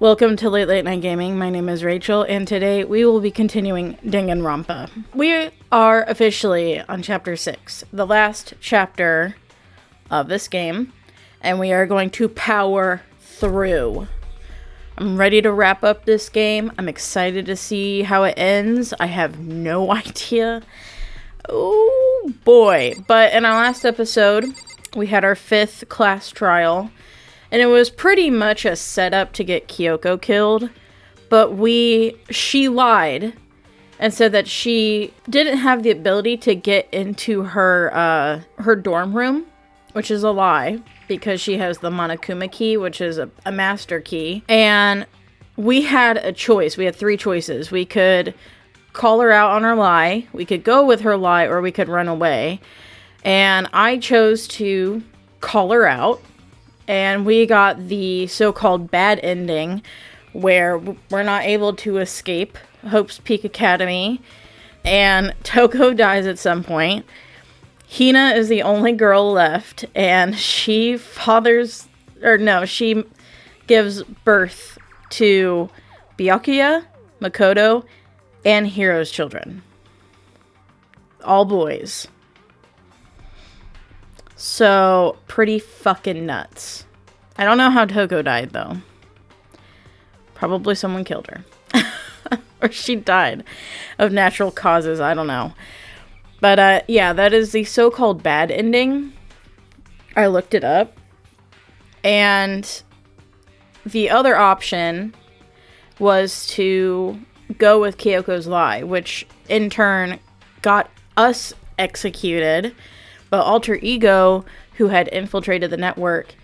Welcome to Late Night Gaming. My name is Rachel, and today we will be continuing Danganronpa. We are officially on Chapter 6, the last chapter of this game, and we are going to power through. I'm ready to wrap up this game. I'm excited to see how it ends. I have no idea. Oh boy. But in our last episode, we had our 5th class trial. And it was pretty much a setup to get Kyoko killed, but she lied and said that she didn't have the ability to get into her dorm room, which is a lie, because she has the Monokuma key, which is a master key. And we had a choice. We had 3 choices. We could call her out on her lie, we could go with her lie, or we could run away. And I chose to call her out. And we got the so-called bad ending where we're not able to escape Hope's Peak Academy. And Toko dies at some point. Hina is the only girl left. And she gives birth to Byakuya, Makoto, and Hiro's children. All boys. So, pretty fucking nuts. I don't know how Toko died, though. Probably someone killed her. Or she died of natural causes, I don't know. But, yeah, that is the so-called bad ending. I looked it up. And the other option was to go with Kyoko's lie, which in turn got us executed. But Alter Ego, who had infiltrated the network,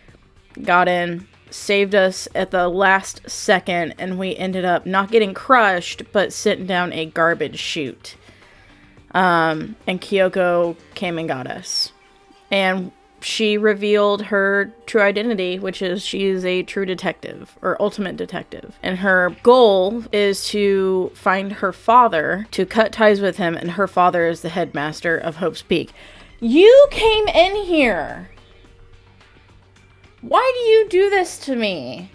got in, saved us at the last second, and we ended up not getting crushed, but sitting down a garbage chute. And Kyoko came and got us. And she revealed her true identity, which is she is a true detective, or ultimate detective. And her goal is to find her father, to cut ties with him, and her father is the headmaster of Hope's Peak. You came in here. Why do you do this to me?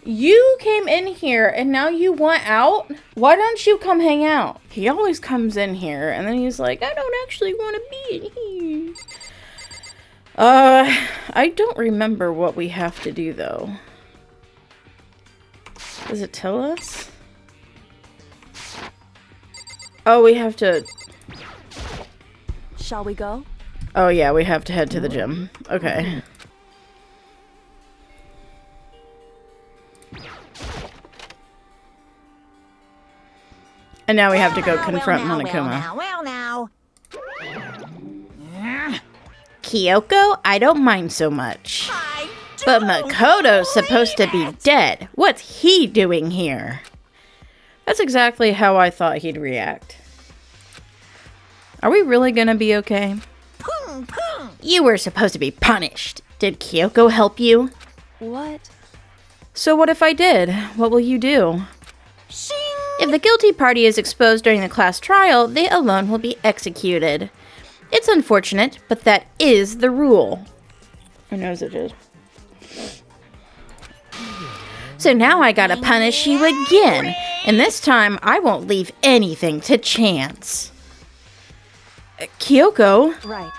You came in here and now you want out? Why don't you come hang out? He always comes in here and then he's like, I don't actually want to be in here. I don't remember what we have to do though. Does it tell us? Oh, we have to... Shall we go? Oh yeah, we have to head to the gym. Okay. And now we have to go confront Monokuma. Well now. Kyoko, I don't mind so much. But Makoto's supposed to be dead. What's he doing here? That's exactly how I thought he'd react. Are we really gonna be okay? You were supposed to be punished. Did Kyoko help you? What? So what if I did? What will you do? Shing. If the guilty party is exposed during the class trial, they alone will be executed. It's unfortunate, but that is the rule. Who knows it is? So now I gotta punish you again. And this time, I won't leave anything to chance. Kyoko? Right.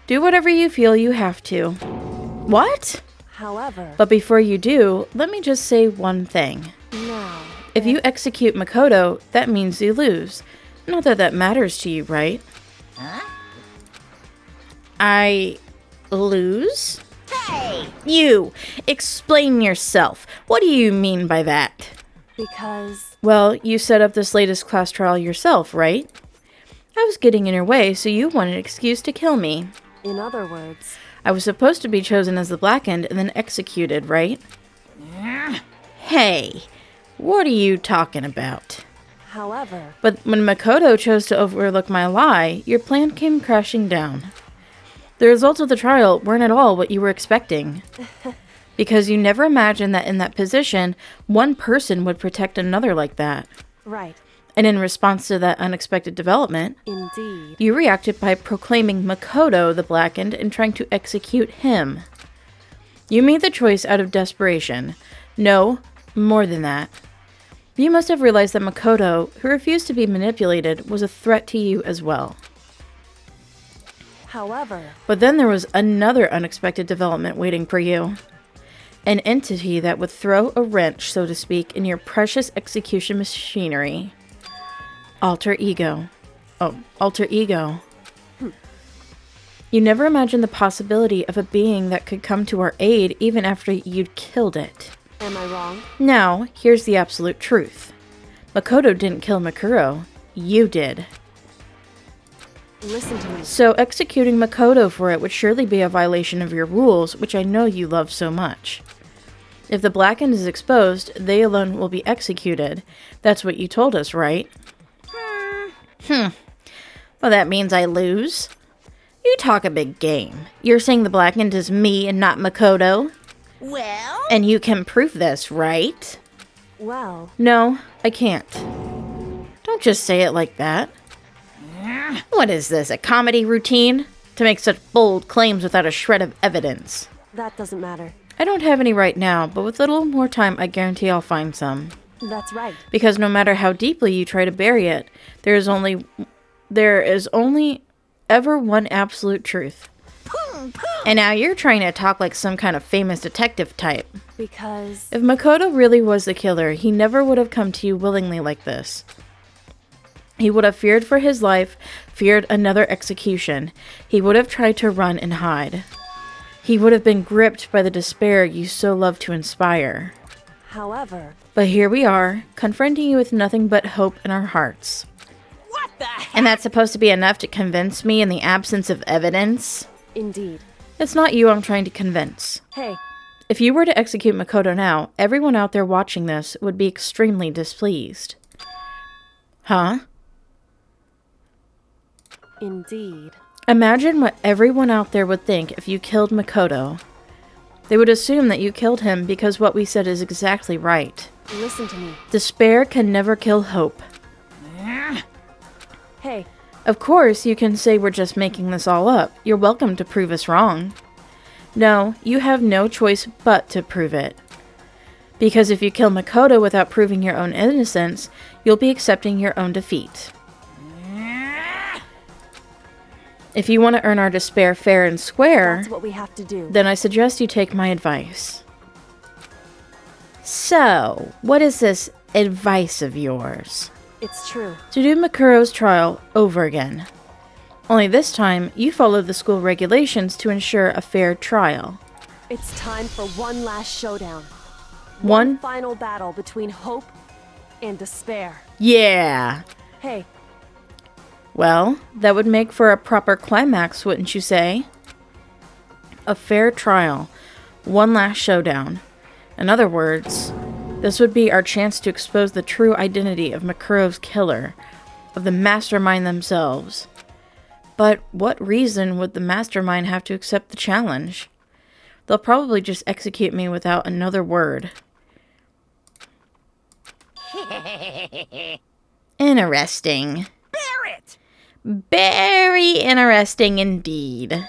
Do whatever you feel you have to. What? However... But before you do, let me just say one thing. Now... If you execute Makoto, that means you lose. Not that that matters to you, right? Huh? I... lose? Hey! You! Explain yourself. What do you mean by that? Because... Well, you set up this latest class trial yourself, right? I was getting in your way, so you wanted an excuse to kill me. In other words... I was supposed to be chosen as the Black End and then executed, right? Hey, what are you talking about? However... But when Makoto chose to overlook my lie, your plan came crashing down. The results of the trial weren't at all what you were expecting. Because you never imagined that in that position, one person would protect another like that. Right. And in response to that unexpected development, Indeed. you reacted by proclaiming Makoto the Blackened and trying to execute him. You made the choice out of desperation. No, More than that. You must have realized that Makoto, who refused to be manipulated, was a threat to you as well. However, But then there was another unexpected development waiting for you. An entity that would throw a wrench, so to speak, in your precious execution machinery. Alter ego. Oh, alter ego. You never imagined the possibility of a being that could come to our aid even after you'd killed it. am I wrong? Now, here's the absolute truth. Makoto didn't kill Makuro. You did. Listen to me. So executing Makoto for it would surely be a violation of your rules, which I know you love so much. If the Blackened is exposed, they alone will be executed. That's what you told us, right? Well, that means I lose. You talk a big game. You're saying the Blackened is me and not Makoto? Well, And you can prove this, right? Well, No, I can't. Don't just say it like that. What is this, a comedy routine? To make such bold claims without a shred of evidence. that doesn't matter. I don't have any right now, but with a little more time, I guarantee I'll find some. That's right. Because no matter how deeply you try to bury it, there is only ever one absolute truth. And now you're trying to talk like some kind of famous detective type. Because If Makoto really was the killer, he never would have come to you willingly like this. He would have feared for his life, feared another execution. He would have tried to run and hide. He would have been gripped by the despair you so love to inspire. however, But here we are, confronting you with nothing but hope in our hearts. what the heck? And that's supposed to be enough to convince me in the absence of evidence? indeed. It's not you I'm trying to convince. Hey, If you were to execute Makoto now, everyone out there watching this would be extremely displeased. Huh? indeed. Imagine what everyone out there would think if you killed Makoto. They would assume that you killed him because what we said is exactly right. Listen to me. Despair can never kill hope. Hey, Of course, you can say we're just making this all up. You're welcome to prove us wrong. No, you have no choice but to prove it. Because if you kill Makoto without proving your own innocence, you'll be accepting your own defeat. If you want to earn our despair fair and square, that's what we have to do. then I suggest you take my advice. So, what is this advice of yours? It's true. To do Makuro's trial over again. Only this time, you followed the school regulations to ensure a fair trial. It's time for one last showdown. One? Final battle between hope and despair. Yeah! Hey, Well, that would make for a proper climax, wouldn't you say? A fair trial. One last showdown. In other words, this would be our chance to expose the true identity of Makuro's killer, of the mastermind themselves. But what reason would the mastermind have to accept the challenge? They'll probably just execute me without another word. Interesting. Barrett! Very interesting indeed.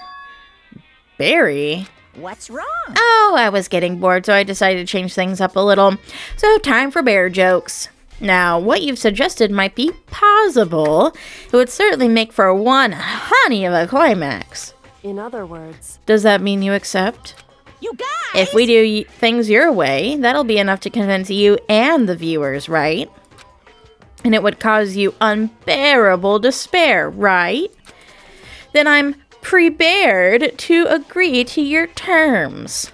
Barry? What's wrong? Oh, I was getting bored, so I decided to change things up a little. So, time for bear jokes. Now, what you've suggested might be possible. It would certainly make for one honey of a climax. in other words, Does that mean you accept? You guys! If we do things your way, that'll be enough to convince you and the viewers, right? And it would cause you unbearable despair, right? Then I'm prepared to agree to your terms.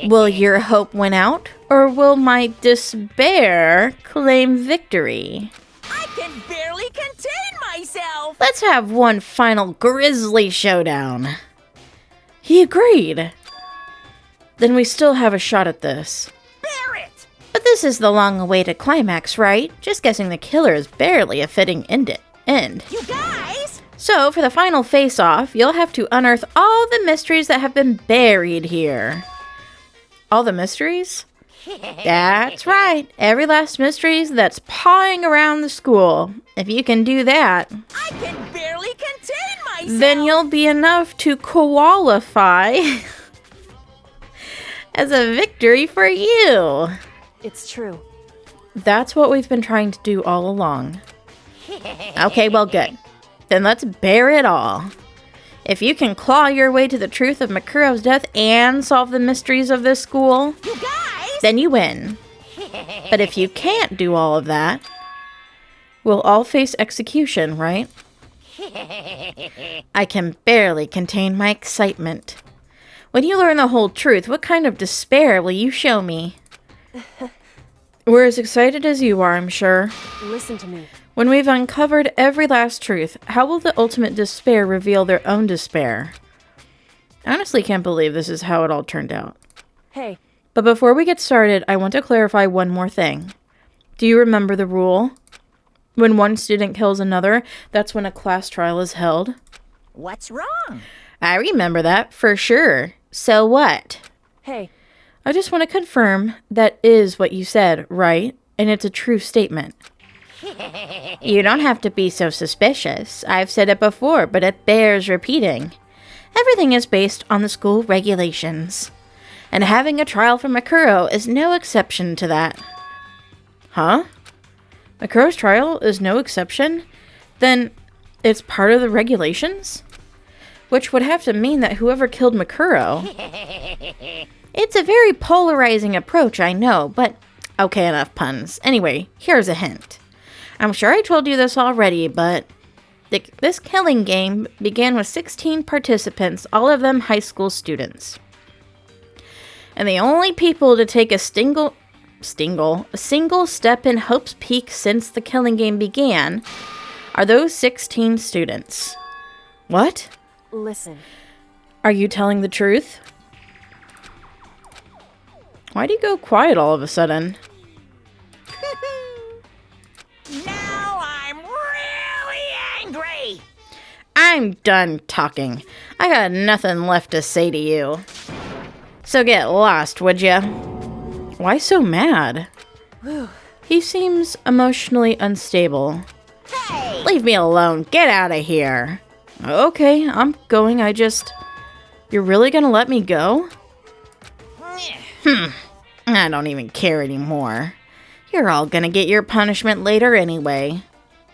Will your hope win out, or will my despair claim victory? I can barely contain myself! Let's have one final grisly showdown. He agreed. Then we still have a shot at this. Barrett! But this is the long-awaited climax, right? Just guessing the killer is barely a fitting end. You guys! So, for the final face-off, you'll have to unearth all the mysteries that have been buried here. All the mysteries? That's right. Every last mystery that's pawing around the school. If you can do that, I can barely contain myself! then you'll be enough to qualify as a victory for you. It's true. That's what we've been trying to do all along. Okay, well, good. Then let's bear it all. If you can claw your way to the truth of Makuro's death and solve the mysteries of this school, You guys! then you win. But if you can't do all of that, we'll all face execution, right? I can barely contain my excitement. When you learn the whole truth, what kind of despair will you show me? We're as excited as you are, I'm sure. Listen to me. When we've uncovered every last truth, how will the ultimate despair reveal their own despair? I honestly can't believe this is how it all turned out. Hey, But before we get started, I want to clarify one more thing. Do you remember the rule? When one student kills another, that's when a class trial is held. What's wrong? I remember that, for sure. So what? hey, I just want to confirm that is what you said, right? And it's a true statement. You don't have to be so suspicious. I've said it before, but it bears repeating. Everything is based on the school regulations. And having a trial for Makuro is no exception to that. Huh? Makuro's trial is no exception? Then it's part of the regulations? Which would have to mean that whoever killed Makuro... It's a very polarizing approach, I know, but... Okay, enough puns. Anyway, here's a hint. I'm sure I told you this already, but... This killing game began with 16 participants, all of them high school students. And the only people to take a single step in Hope's Peak since the killing game began are those 16 students. What? listen. Are you telling the truth? Why'd you go quiet all of a sudden? Now I'm really angry! I'm done talking. I got nothing left to say to you. So get lost, would ya? Why so mad? He seems emotionally unstable. Hey! Leave me alone. Get out of here. Okay, I'm going. You're really gonna let me go? I don't even care anymore. You're all gonna get your punishment later anyway.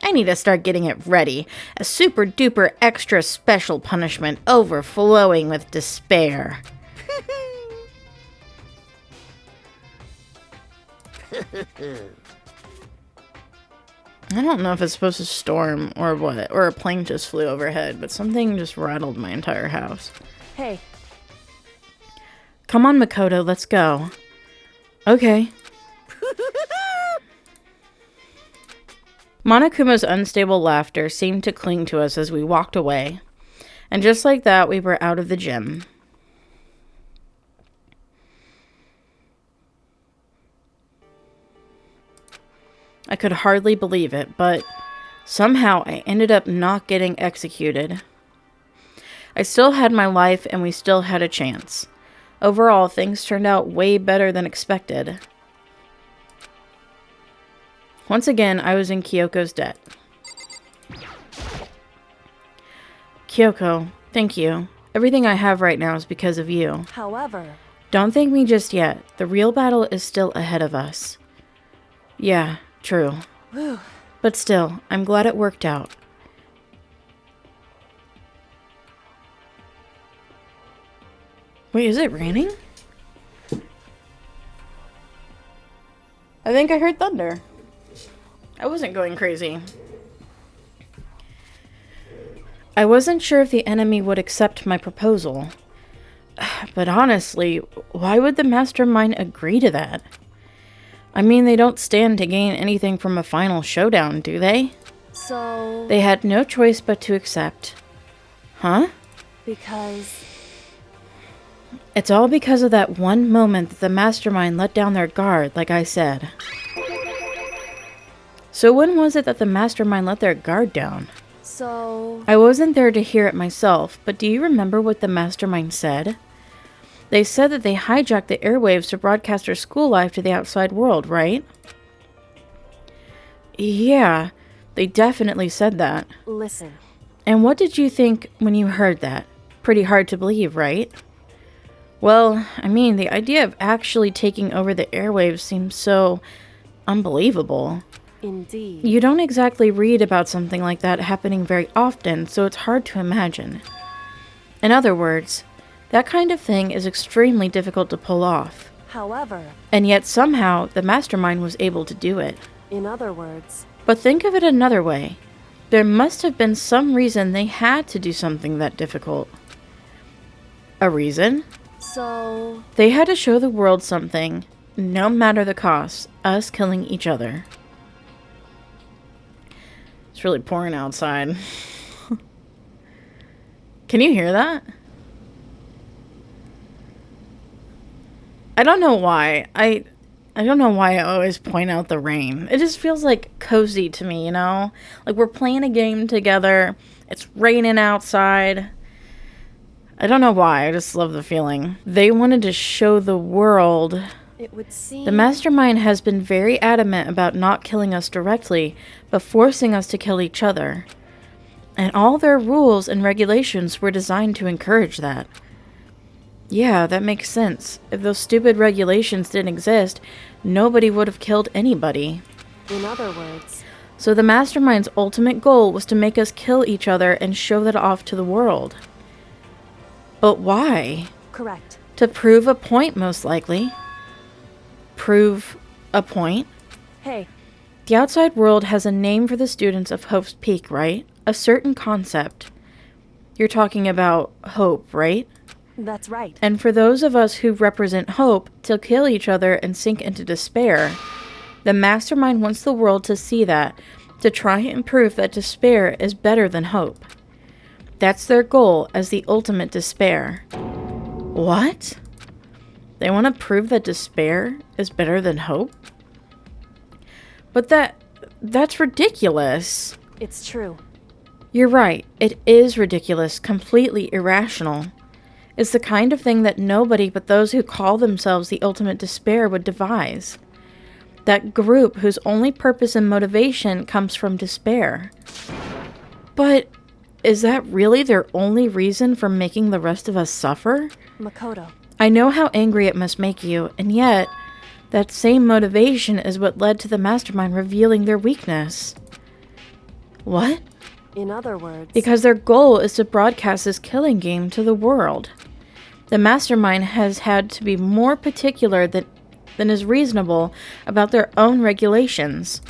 I need to start getting it ready. A super duper extra special punishment overflowing with despair. I don't know if it's supposed to storm or what, or a plane just flew overhead, but something just rattled my entire house. Hey, Come on, Makoto, let's go. Okay. Monokuma's unstable laughter seemed to cling to us as we walked away. And just like that, we were out of the gym. I could hardly believe it, but somehow I ended up not getting executed. I still had my life and we still had a chance. Overall, things turned out way better than expected. Once again, I was in Kyoko's debt. Kyoko, thank you. Everything I have right now is because of you. however, Don't thank me just yet. The real battle is still ahead of us. Yeah, true. But still, I'm glad it worked out. Wait, is it raining? I think I heard thunder. I wasn't going crazy. I wasn't sure if the enemy would accept my proposal. But honestly, why would the mastermind agree to that? I mean, they don't stand to gain anything from a final showdown, do they? so, They had no choice but to accept. Huh? because, It's all because of that one moment that the mastermind let down their guard, like I said. So when was it that the mastermind let their guard down? so, I wasn't there to hear it myself, but do you remember what the mastermind said? They said that they hijacked the airwaves to broadcast their school life to the outside world, right? Yeah, they definitely said that. listen. And what did you think when you heard that? Pretty hard to believe, right? Well, I mean, the idea of actually taking over the airwaves seems so unbelievable. Indeed. You don't exactly read about something like that happening very often, so it's hard to imagine. In other words, that kind of thing is extremely difficult to pull off. However, And yet somehow the mastermind was able to do it. in other words, But think of it another way. There must have been some reason they had to do something that difficult. A reason? so... They had to show the world something, no matter the cost, us killing each other. It's really pouring outside. Can you hear that? I don't know why. I don't know why I always point out the rain. It just feels like cozy to me, you know? Like we're playing a game together. It's raining outside. I don't know why. I just love the feeling. They wanted to show the world. It would seem... The mastermind has been very adamant about not killing us directly, but forcing us to kill each other. And all their rules and regulations were designed to encourage that. Yeah, that makes sense. If those stupid regulations didn't exist, nobody would have killed anybody. In other words, So the mastermind's ultimate goal was to make us kill each other and show that off to the world. But why? correct. To prove a point, most likely. Prove a point? Hey, The outside world has a name for the students of Hope's Peak, right? A certain concept. You're talking about hope, right? that's right. And for those of us who represent hope, to kill each other and sink into despair, the mastermind wants the world to see that, to try and prove that despair is better than hope. That's their goal as the ultimate despair. What? They want to prove that despair is better than hope? But that's ridiculous. It's true. You're right. It is ridiculous, completely irrational. It's the kind of thing that nobody but those who call themselves the ultimate despair would devise. That group whose only purpose and motivation comes from despair. But is that really their only reason for making the rest of us suffer? Makoto. I know how angry it must make you, and yet, that same motivation is what led to the mastermind revealing their weakness. What? In other words, Because their goal is to broadcast this killing game to the world. The mastermind has had to be more particular than is reasonable about their own regulations.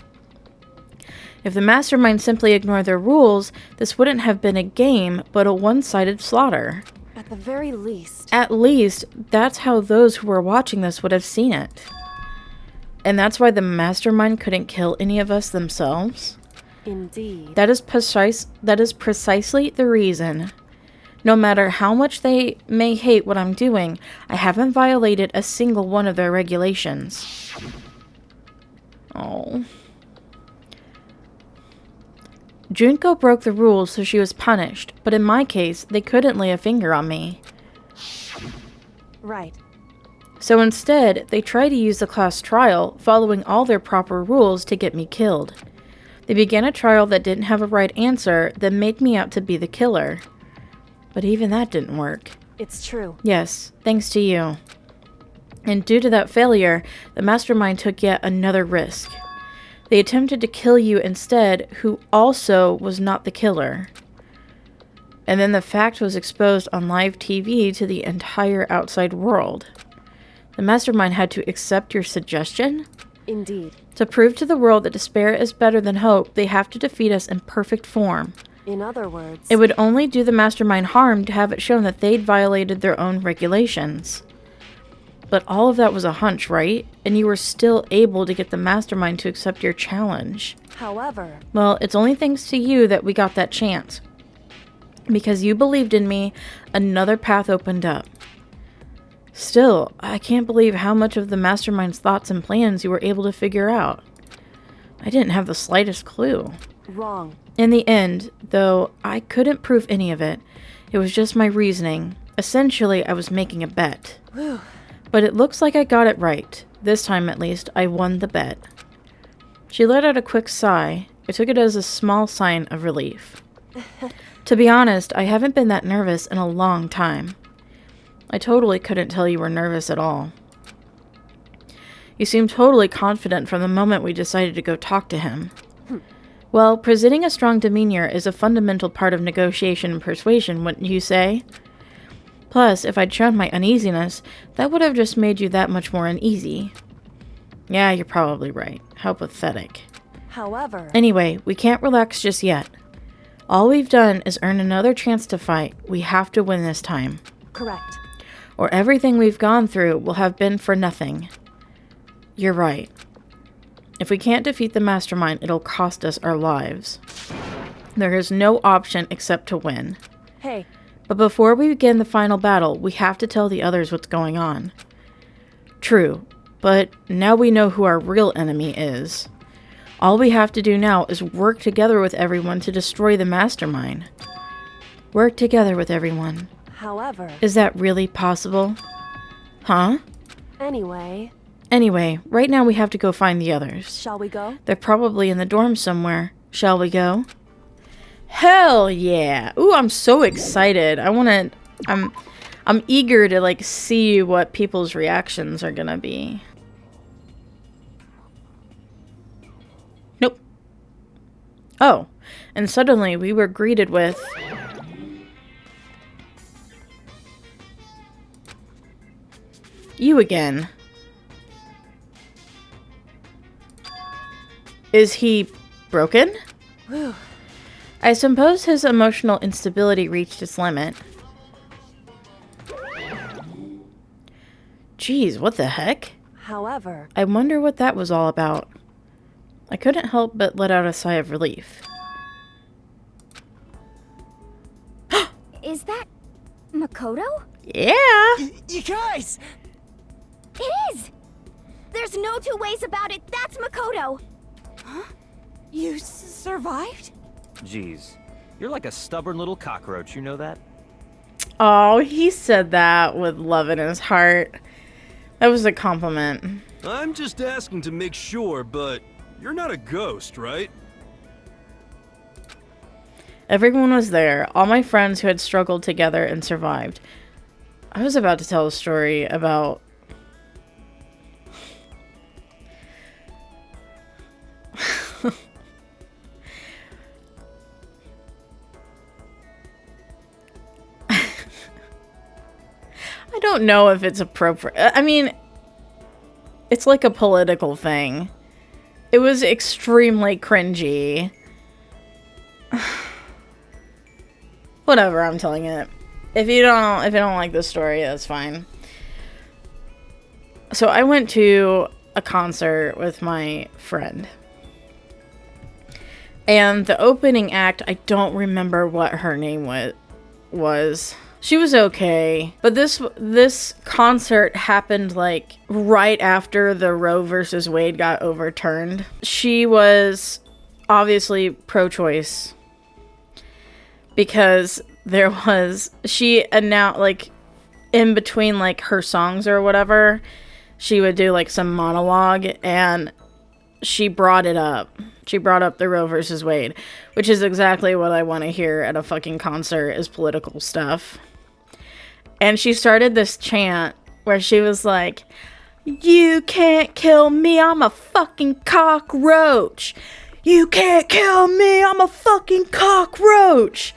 If the mastermind simply ignored their rules, this wouldn't have been a game, but a one-sided slaughter. at the very least, At least, that's how those who were watching this would have seen it. And that's why the mastermind couldn't kill any of us themselves? indeed. That is precisely the reason. No matter how much they may hate what I'm doing, I haven't violated a single one of their regulations. Oh. Junko broke the rules, so she was punished, but in my case, they couldn't lay a finger on me. Right. So instead, they tried to use the class trial, following all their proper rules, to get me killed. They began a trial that didn't have a right answer, then made me out to be the killer. But even that didn't work. It's true. Yes, thanks to you. And due to that failure, the mastermind took yet another risk. They attempted to kill you instead, who also was not the killer. And then the fact was exposed on live TV to the entire outside world. The mastermind had to accept your suggestion? Indeed. To prove to the world that despair is better than hope, they have to defeat us in perfect form. In other words, It would only do the mastermind harm to have it shown that they'd violated their own regulations. But all of that was a hunch, right? And you were still able to get the mastermind to accept your challenge. however, Well, it's only thanks to you that we got that chance. Because you believed in me, another path opened up. Still, I can't believe how much of the mastermind's thoughts and plans you were able to figure out. I didn't have the slightest clue. wrong. In the end, though, I couldn't prove any of it. It was just my reasoning. Essentially, I was making a bet. Whew. But it looks like I got it right. This time, at least, I won the bet. She let out a quick sigh. I took it as a small sign of relief. To be honest, I haven't been that nervous in a long time. I totally couldn't tell you were nervous at all. You seemed totally confident from the moment we decided to go talk to him. Well, presenting a strong demeanor is a fundamental part of negotiation and persuasion, wouldn't you say? Plus, if I'd shown my uneasiness, that would have just made you that much more uneasy. Yeah, you're probably right. How pathetic. However... Anyway, we can't relax just yet. All we've done is earn another chance to fight. We have to win this time. Correct. Or everything we've gone through will have been for nothing. You're right. If we can't defeat the mastermind, it'll cost us our lives. There is no option except to win. Hey. But before we begin the final battle, we have to tell the others what's going on. True, but now we know who our real enemy is. All we have to do now is work together with everyone to destroy the mastermind. Work together with everyone. However... Is that really possible? Huh? Anyway, right now we have to go find the others. Shall we go? They're probably in the dorm somewhere. Shall we go? Hell yeah! Ooh, I'm so excited. I'm eager to, like, see what people's reactions are gonna be. Nope. Oh, and suddenly we were greeted with... You again. Is he broken? Whew. I suppose his emotional instability reached its limit. Jeez, what the heck? However... I wonder what that was all about. I couldn't help but let out a sigh of relief. Is that Makoto? Yeah! You guys! It is! There's no two ways about it. That's Makoto. Huh? You survived? Jeez, you're like a stubborn little cockroach, you know that? Oh, he said that with love in his heart. That was a compliment. I'm just asking to make sure, but you're not a ghost, right? Everyone was there, all my friends who had struggled together and survived. I was about to tell a story about... I don't know if it's appropriate. I mean, it's like a political thing. It was extremely cringy. Whatever, I'm telling it. If you don't like this story, that's fine. So I went to a concert with my friend. And the opening act, I don't remember what her name was. She was okay, but this concert happened like right after the Roe versus Wade got overturned. She was obviously pro-choice because she announced, like, in between like her songs or whatever, she would do like some monologue and she brought it up. She brought up the Roe versus Wade, which is exactly what I want to hear at a fucking concert, is political stuff. And she started this chant where she was like, "You can't kill me, I'm a fucking cockroach. You can't kill me, I'm a fucking cockroach."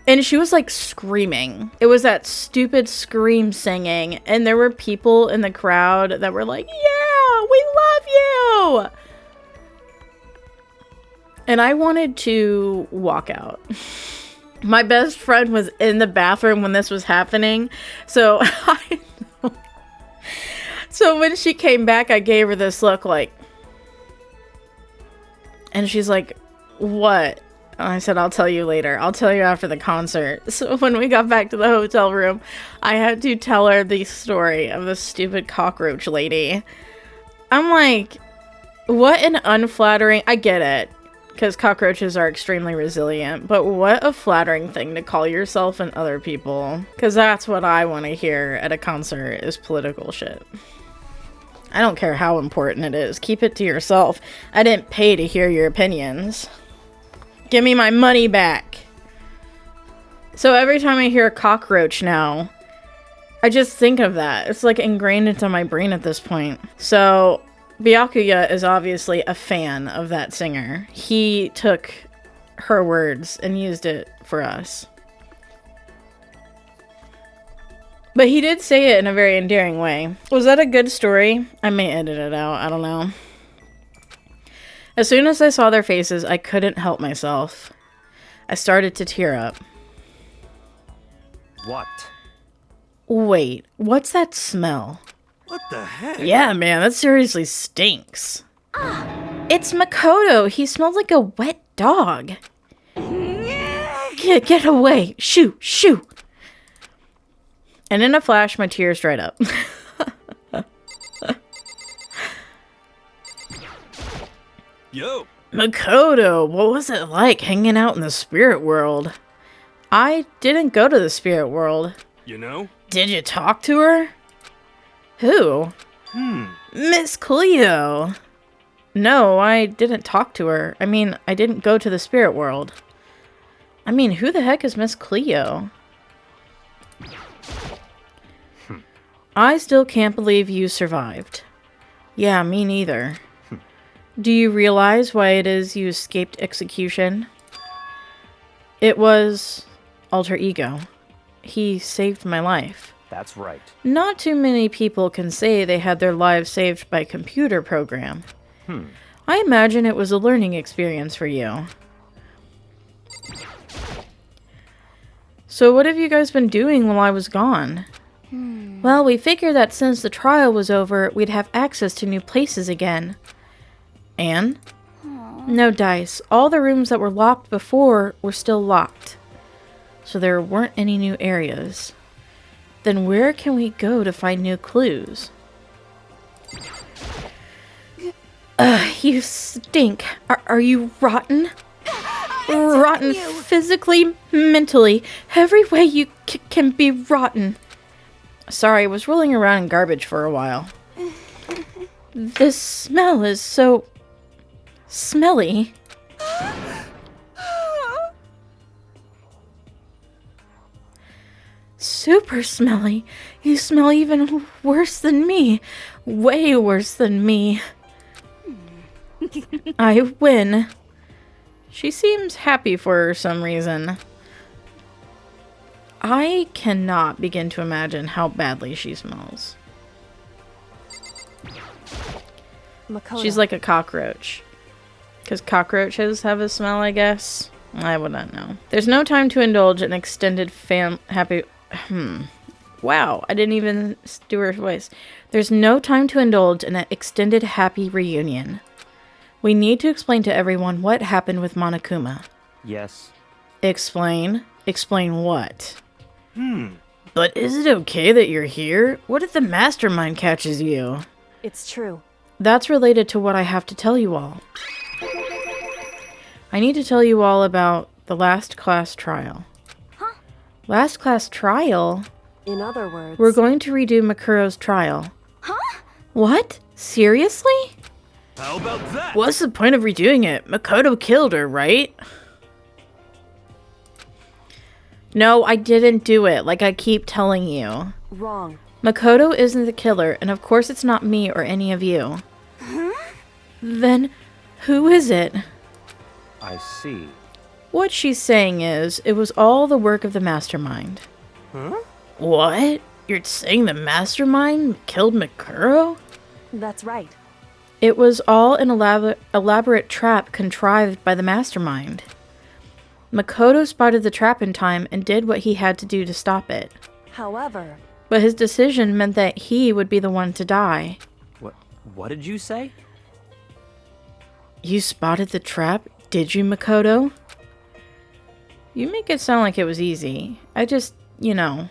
And she was like screaming. It was that stupid scream singing. And there were people in the crowd that were like, "Yeah, we love you." And I wanted to walk out. My best friend was in the bathroom when this was happening. So so when she came back, I gave her this look like, and she's like, "What?" And I said, "I'll tell you later. I'll tell you after the concert." So when we got back to the hotel room, I had to tell her the story of the stupid cockroach lady. I'm like, what an unflattering... I get it, because cockroaches are extremely resilient, but what a flattering thing to call yourself and other people. Because that's what I want to hear at a concert, is political shit. I don't care how important it is. Keep it to yourself. I didn't pay to hear your opinions. Give me my money back. So every time I hear a cockroach now, I just think of that. It's like ingrained into my brain at this point. So Byakuya is obviously a fan of that singer. He took her words and used it for us. But he did say it in a very endearing way. Was that a good story? I may edit it out. I don't know. As soon as I saw their faces, I couldn't help myself. I started to tear up. What? Wait, what's that smell? What the heck? Yeah, man, that seriously stinks. It's Makoto. He smells like a wet dog. Get away. Shoo, shoo. And in a flash, my tears dried up. Yo. Makoto, what was it like hanging out in the spirit world? I didn't go to the spirit world. You know? Did you talk to her? Who? Miss Cleo. No, I didn't talk to her. I mean, I didn't go to the spirit world. I mean, who the heck is Miss Cleo? I still can't believe you survived. Yeah, me neither. Do you realize why it is you escaped execution? It was alter ego. He saved my life. That's right. Not too many people can say they had their lives saved by computer program. I imagine it was a learning experience for you. So what have you guys been doing while I was gone? Well, we figured that since the trial was over, we'd have access to new places again. And? No dice. All the rooms that were locked before were still locked. So there weren't any new areas. Then where can we go to find new clues? You stink. Are you rotten? Rotten physically, mentally. Every way you can be rotten. Sorry, I was rolling around in garbage for a while. This smell is so smelly. Super smelly. You smell even worse than me. Way worse than me. I win. She seems happy for some reason. I cannot begin to imagine how badly she smells. Makoto. She's like a cockroach. Because cockroaches have a smell, I guess? I would not know. There's no time to indulge in extended happy... Wow, I didn't even do her voice. There's no time to indulge in an extended happy reunion. We need to explain to everyone what happened with Monokuma. Yes. Explain? Explain what? But is it okay that you're here? What if the mastermind catches you? It's true. That's related to what I have to tell you all. I need to tell you all about the last class trial. Huh? Last class trial? In other words... We're going to redo Makuro's trial. Huh? What? Seriously? How about that? What's the point of redoing it? Makoto killed her, right? No, I didn't do it, like I keep telling you. Wrong. Makoto isn't the killer, and of course it's not me or any of you. Huh? Then, who is it? I see. What she's saying is, it was all the work of the mastermind. Huh? What? You're saying the mastermind killed Makuro? That's right. It was all an elaborate trap contrived by the mastermind. Makoto spotted the trap in time and did what he had to do to stop it. However... But his decision meant that he would be the one to die. What did you say? You spotted the trap, did you, Makoto? You make it sound like it was easy. I just, you know.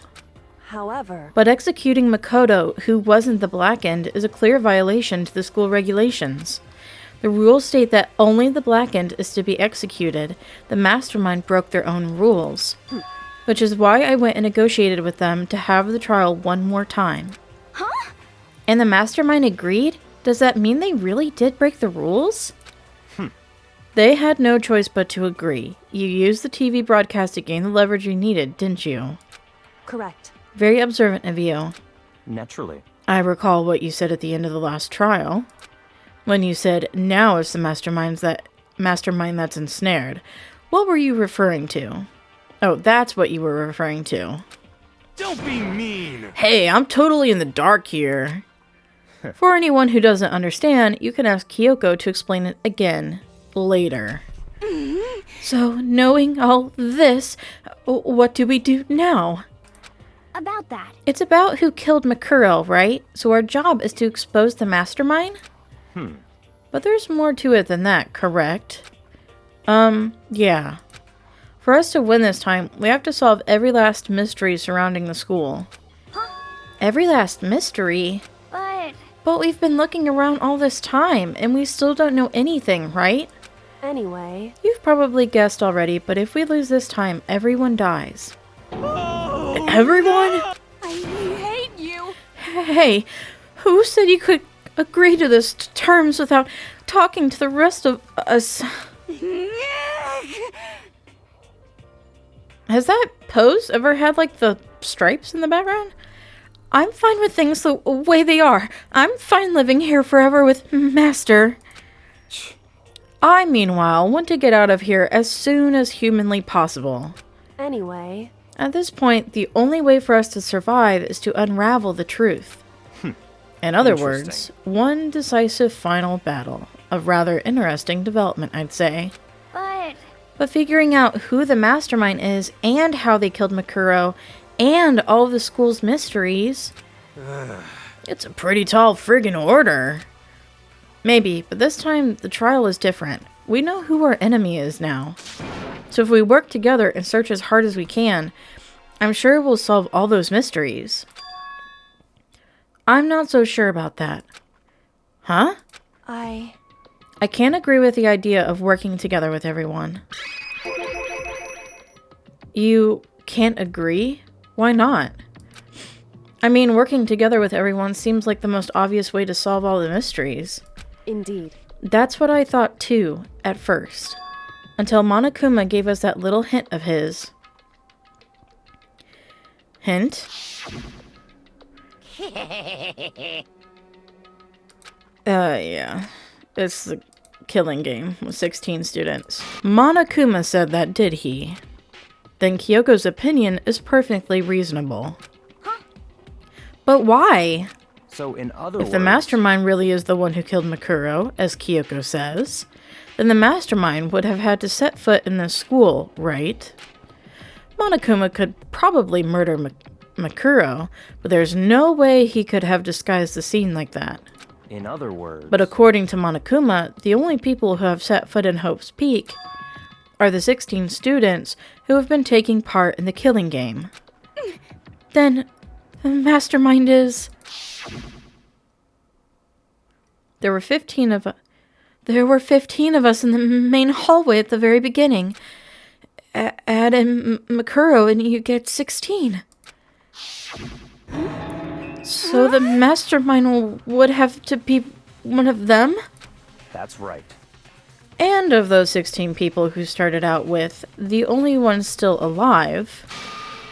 However... But executing Makoto, who wasn't the Black End, is a clear violation to the school regulations. The rules state that only the Black End is to be executed. The mastermind broke their own rules. Which is why I went and negotiated with them to have the trial one more time. Huh? And the mastermind agreed? Does that mean they really did break the rules? They had no choice but to agree. You used the TV broadcast to gain the leverage you needed, didn't you? Correct. Very observant of you. Naturally. I recall what you said at the end of the last trial. When you said, now is the mastermind that's ensnared. What were you referring to? Oh, that's what you were referring to. Don't be mean! Hey, I'm totally in the dark here. For anyone who doesn't understand, you can ask Kyoko to explain it again later. So, knowing all this, what do we do now? About that. It's about who killed Makuro, right? So our job is to expose the mastermind? But there's more to it than that, correct? Yeah. For us to win this time, we have to solve every last mystery surrounding the school. Every last mystery? But we've been looking around all this time, and we still don't know anything, right? Anyway, You've probably guessed already, but if we lose this time, everyone dies. Everyone? I hate you. Hey, who said you could agree to this terms without talking to the rest of us? Has that pose ever had, like, the stripes in the background? I'm fine with things the way they are. I'm fine living here forever with Master. I, meanwhile, want to get out of here as soon as humanly possible. anyway, At this point, the only way for us to survive is to unravel the truth. In other words, one decisive final battle. A rather interesting development, I'd say. But figuring out who the mastermind is and how they killed Makuro and all of the school's mysteries, it's a pretty tall friggin' order. Maybe, but this time the trial is different. We know who our enemy is now. So if we work together and search as hard as we can, I'm sure we'll solve all those mysteries. I'm not so sure about that. Huh? I can't agree with the idea of working together with everyone. You can't agree? Why not? I mean, working together with everyone seems like the most obvious way to solve all the mysteries. indeed. That's what I thought too, at first. Until Monokuma gave us that little hint of his. Hint? Yeah. It's the killing game with 16 students. Monokuma said that, did he? Then Kyoko's opinion is perfectly reasonable. But why? So in other If words... the mastermind really is the one who killed Makuro, as Kyoko says, then the mastermind would have had to set foot in this school, right? Monokuma could probably murder Makuro, but there's no way he could have disguised the scene like that. In other words... But according to Monokuma, the only people who have set foot in Hope's Peak are the 16 students who have been taking part in the killing game. Then, the mastermind is... There were 15 of us in the main hallway at the very beginning. Add in Makuro and you get 16. So the mastermind would have to be one of them? That's right. And of those 16 people who started out with, the only ones still alive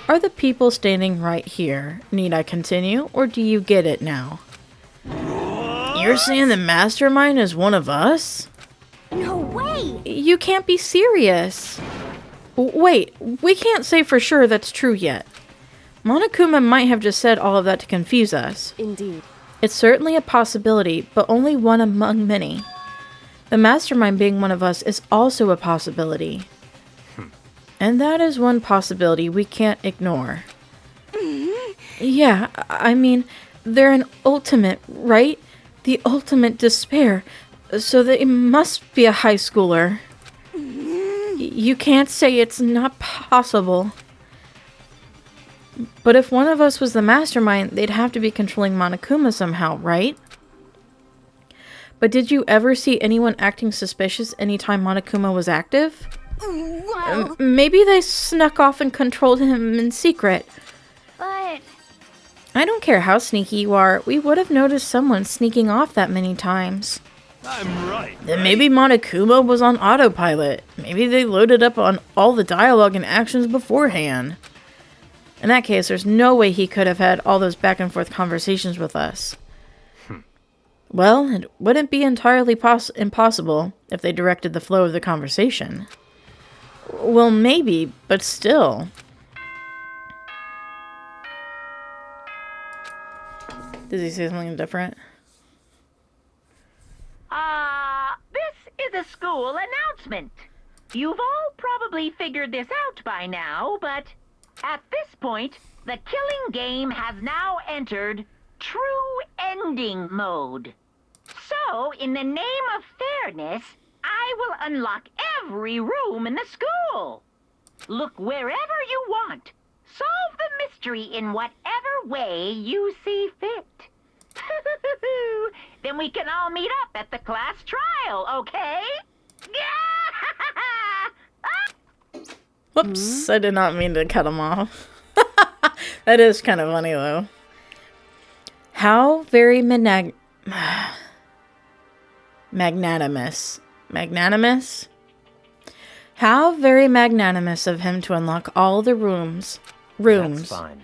are the people standing right here. Need I continue, or do you get it now? You're saying the mastermind is one of us? No way! You can't be serious. Wait, we can't say for sure that's true yet. Monokuma might have just said all of that to confuse us. Indeed. It's certainly a possibility, but only one among many. The mastermind being one of us is also a possibility. And that is one possibility we can't ignore. Yeah, I mean, they're an ultimate, right? The ultimate despair. So they must be a high schooler. You can't say it's not possible. But if one of us was the mastermind, they'd have to be controlling Monokuma somehow, right? But did you ever see anyone acting suspicious anytime Monokuma was active? Well, Maybe they snuck off and controlled him in secret. but... I don't care how sneaky you are, we would have noticed someone sneaking off that many times. I'm right. Then maybe Monokuma was on autopilot. Maybe they loaded up on all the dialogue and actions beforehand. In that case, there's no way he could have had all those back and forth conversations with us. Well, it wouldn't be entirely impossible if they directed the flow of the conversation. Well, maybe, but still. Does he say something different? This is a school announcement. You've all probably figured this out by now, but at this point, the killing game has now entered true ending mode. So, in the name of fairness, I will unlock every room in the school. Look wherever you want. Solve the mystery in whatever way you see fit. Then we can all meet up at the class trial, okay? Whoops, I did not mean to cut him off. That is kind of funny, though. How very magnanimous. Magnanimous? How very magnanimous of him to unlock all the rooms. That's fine.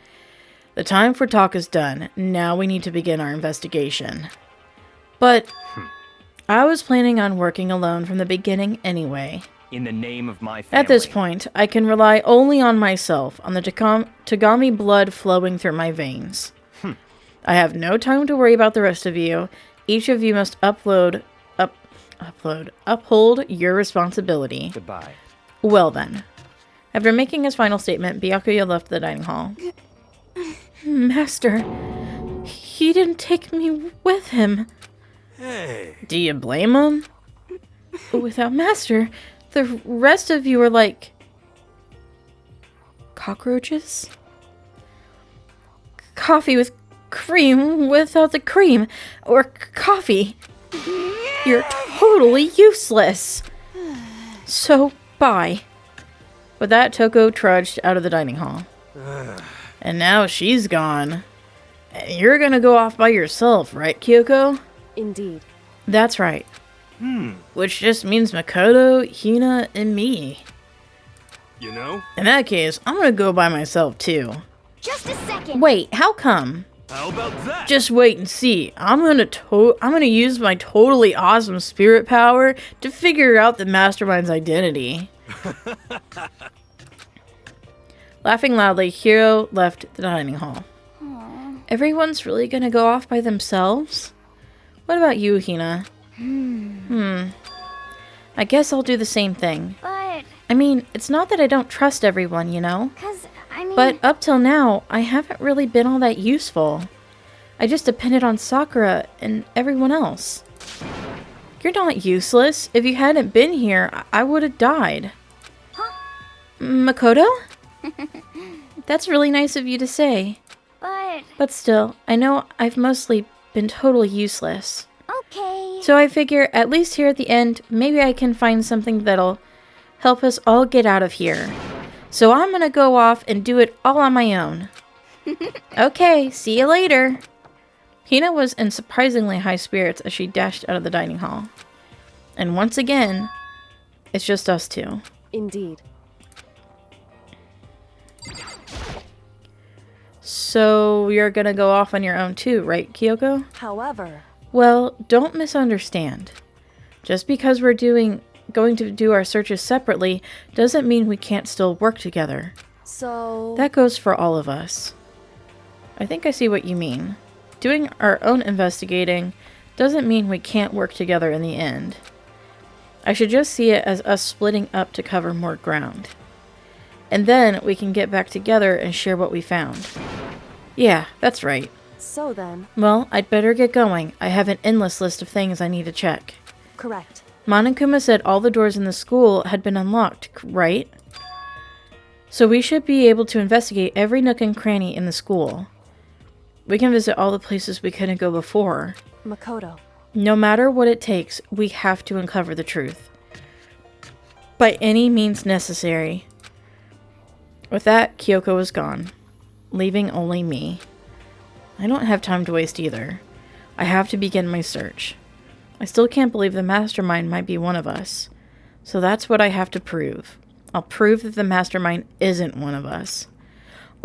The time for talk is done. Now we need to begin our investigation. But I was planning on working alone from the beginning anyway. In the name of my family. At this point, I can rely only on myself, on the Tagami blood flowing through my veins. I have no time to worry about the rest of you. Each of you must uphold your responsibility. Goodbye. Well then. After making his final statement, Byakuya left the dining hall. Master, he didn't take me with him. Hey. Do you blame him? Without Master, the rest of you are like... cockroaches? Coffee with cream without the cream. Or coffee. You're totally useless. So, bye. With that, Toko trudged out of the dining hall. And now she's gone. You're gonna go off by yourself, right, Kyoko? Indeed. That's right. Which just means Makoto, Hina, and me. You know? In that case, I'm gonna go by myself, too. Just a second. Wait, how come? How about that? Just wait and see. I'm gonna use my totally awesome spirit power to figure out the mastermind's identity. Laughing loudly, Hiro left the dining hall. Everyone's really gonna go off by themselves? What about you, Hina? I guess I'll do the same thing. But, I mean, it's not that I don't trust everyone, you know? I mean... But up till now, I haven't really been all that useful. I just depended on Sakura and everyone else. You're not useless. If you hadn't been here, I would have died. Huh? Makoto? That's really nice of you to say. But still, I know I've mostly been totally useless. Okay. So I figure, at least here at the end, maybe I can find something that'll help us all get out of here. So I'm gonna go off and do it all on my own. Okay, see you later. Hina was in surprisingly high spirits as she dashed out of the dining hall. And once again, it's just us two. Indeed. So you're gonna go off on your own too, right, Kyoko? However... Well, don't misunderstand. Just because we're going to do our searches separately doesn't mean we can't still work together. So... That goes for all of us. I think I see what you mean. Doing our own investigating doesn't mean we can't work together in the end. I should just see it as us splitting up to cover more ground. And then we can get back together and share what we found. Yeah, that's right. So then... Well, I'd better get going. I have an endless list of things I need to check. Correct. Monokuma said all the doors in the school had been unlocked, right? So we should be able to investigate every nook and cranny in the school. We can visit all the places we couldn't go before. Makoto. No matter what it takes, we have to uncover the truth. By any means necessary. With that, Kyoko was gone, leaving only me. I don't have time to waste either. I have to begin my search. I still can't believe the mastermind might be one of us. So that's what I have to prove. I'll prove that the mastermind isn't one of us.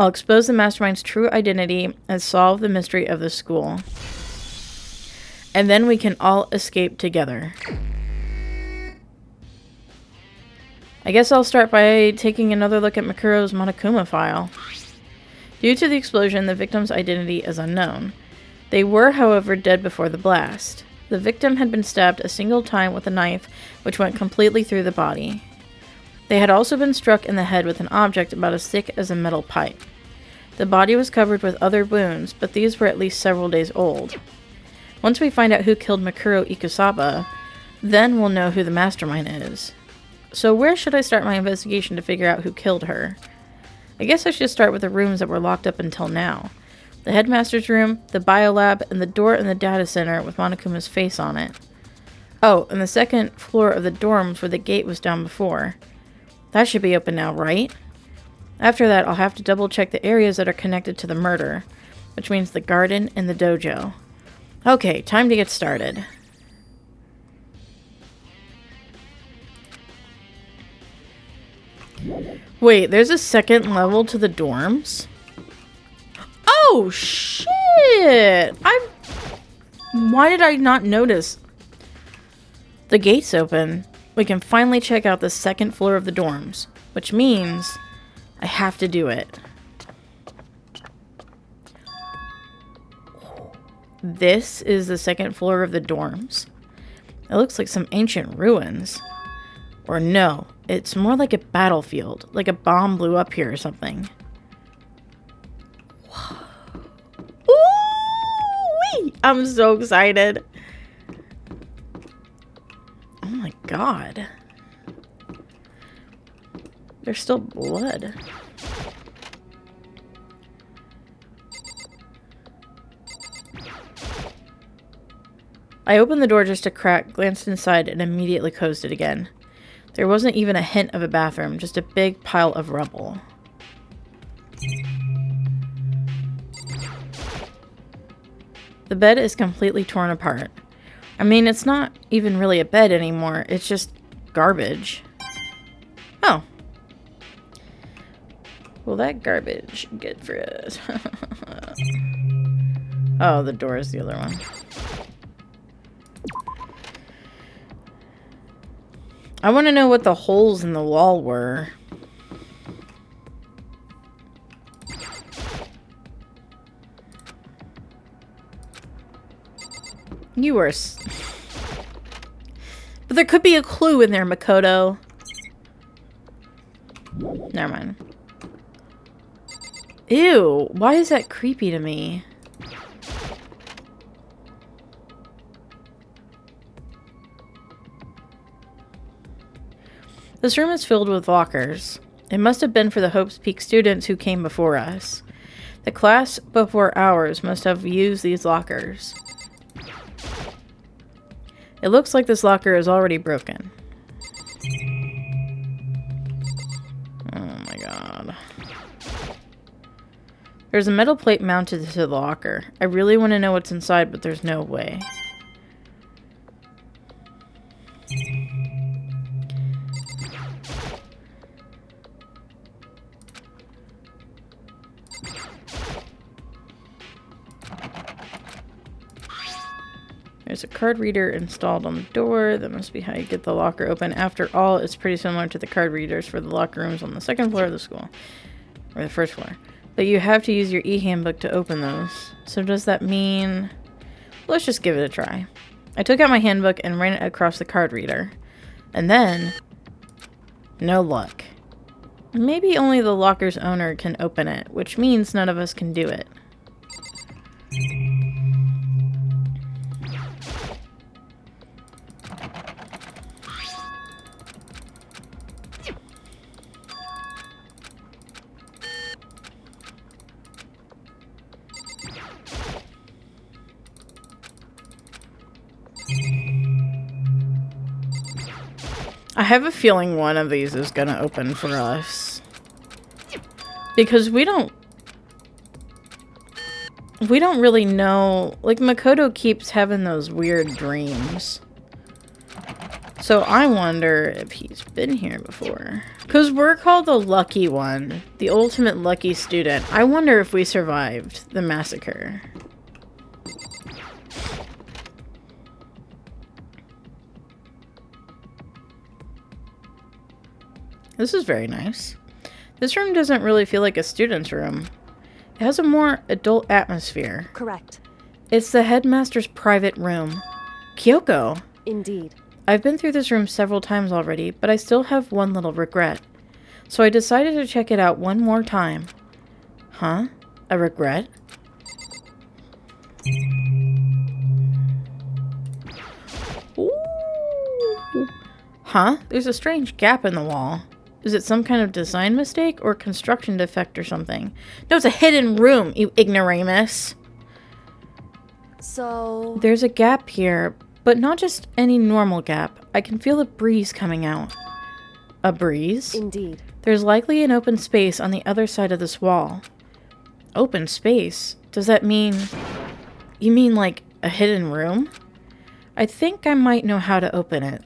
I'll expose the mastermind's true identity and solve the mystery of the school. And then we can all escape together. I guess I'll start by taking another look at Makuro's Monokuma file. Due to the explosion, the victim's identity is unknown. They were, however, dead before the blast. The victim had been stabbed a single time with a knife, which went completely through the body. They had also been struck in the head with an object about as thick as a metal pipe. The body was covered with other wounds, but these were at least several days old. Once we find out who killed Makuro Ikusaba, then we'll know who the mastermind is. So where should I start my investigation to figure out who killed her? I guess I should start with the rooms that were locked up until now. The headmaster's room, the biolab, and the door in the data center with Monokuma's face on it. Oh, and the second floor of the dorms where the gate was down before. That should be open now, right? After that, I'll have to double check the areas that are connected to the murder, which means the garden and the dojo. Okay, time to get started. Wait, there's a second level to the dorms? Oh, shit! Why did I not notice? The gate's open. We can finally check out the second floor of the dorms, which means I have to do it. This is the second floor of the dorms. It looks like some ancient ruins. Or no, it's more like a battlefield, like a bomb blew up here or something. Ooh-wee! I'm so excited. Oh my god. There's still blood. I opened the door just a crack, glanced inside, and immediately closed it again. There wasn't even a hint of a bathroom, just a big pile of rubble. The bed is completely torn apart. I mean, it's not even really a bed anymore, it's just garbage. Oh. Well, that garbage good for us. Oh, the door is the other one. I want to know what the holes in the wall were. You were but there could be a clue in there, Makoto. Never mind. Ew, why is that creepy to me? This room is filled with lockers. It must have been for the Hope's Peak students who came before us. The class before ours must have used these lockers. It looks like this locker is already broken. Oh my god. There's a metal plate mounted to the locker. I really want to know what's inside, but there's no way. There's a card reader installed on the door. That must be how you get the locker open. After all, it's pretty similar to the card readers for the locker rooms on the second floor of the school. Or the first floor. But you have to use your e-handbook to open those. So does that mean... Let's just give it a try. I took out my handbook and ran it across the card reader. And then... no luck. Maybe only the locker's owner can open it, which means none of us can do it. I have a feeling one of these is gonna open for us. Because we don't really know. Like, Makoto keeps having those weird dreams. So I wonder if he's been here before. Because we're called the lucky one. The ultimate lucky student. I wonder if we survived the massacre. This is very nice. This room doesn't really feel like a student's room. It has a more adult atmosphere. Correct. It's the headmaster's private room. Kyoko! Indeed. I've been through this room several times already, but I still have one little regret. So I decided to check it out one more time. Huh? A regret? Ooh. Huh? There's a strange gap in the wall. Is it some kind of design mistake or construction defect or something? No, it's a hidden room, you ignoramus. So... There's a gap here, but not just any normal gap. I can feel a breeze coming out. A breeze? Indeed. There's likely an open space on the other side of this wall. Open space? Does that mean... You mean like a hidden room? I think I might know how to open it.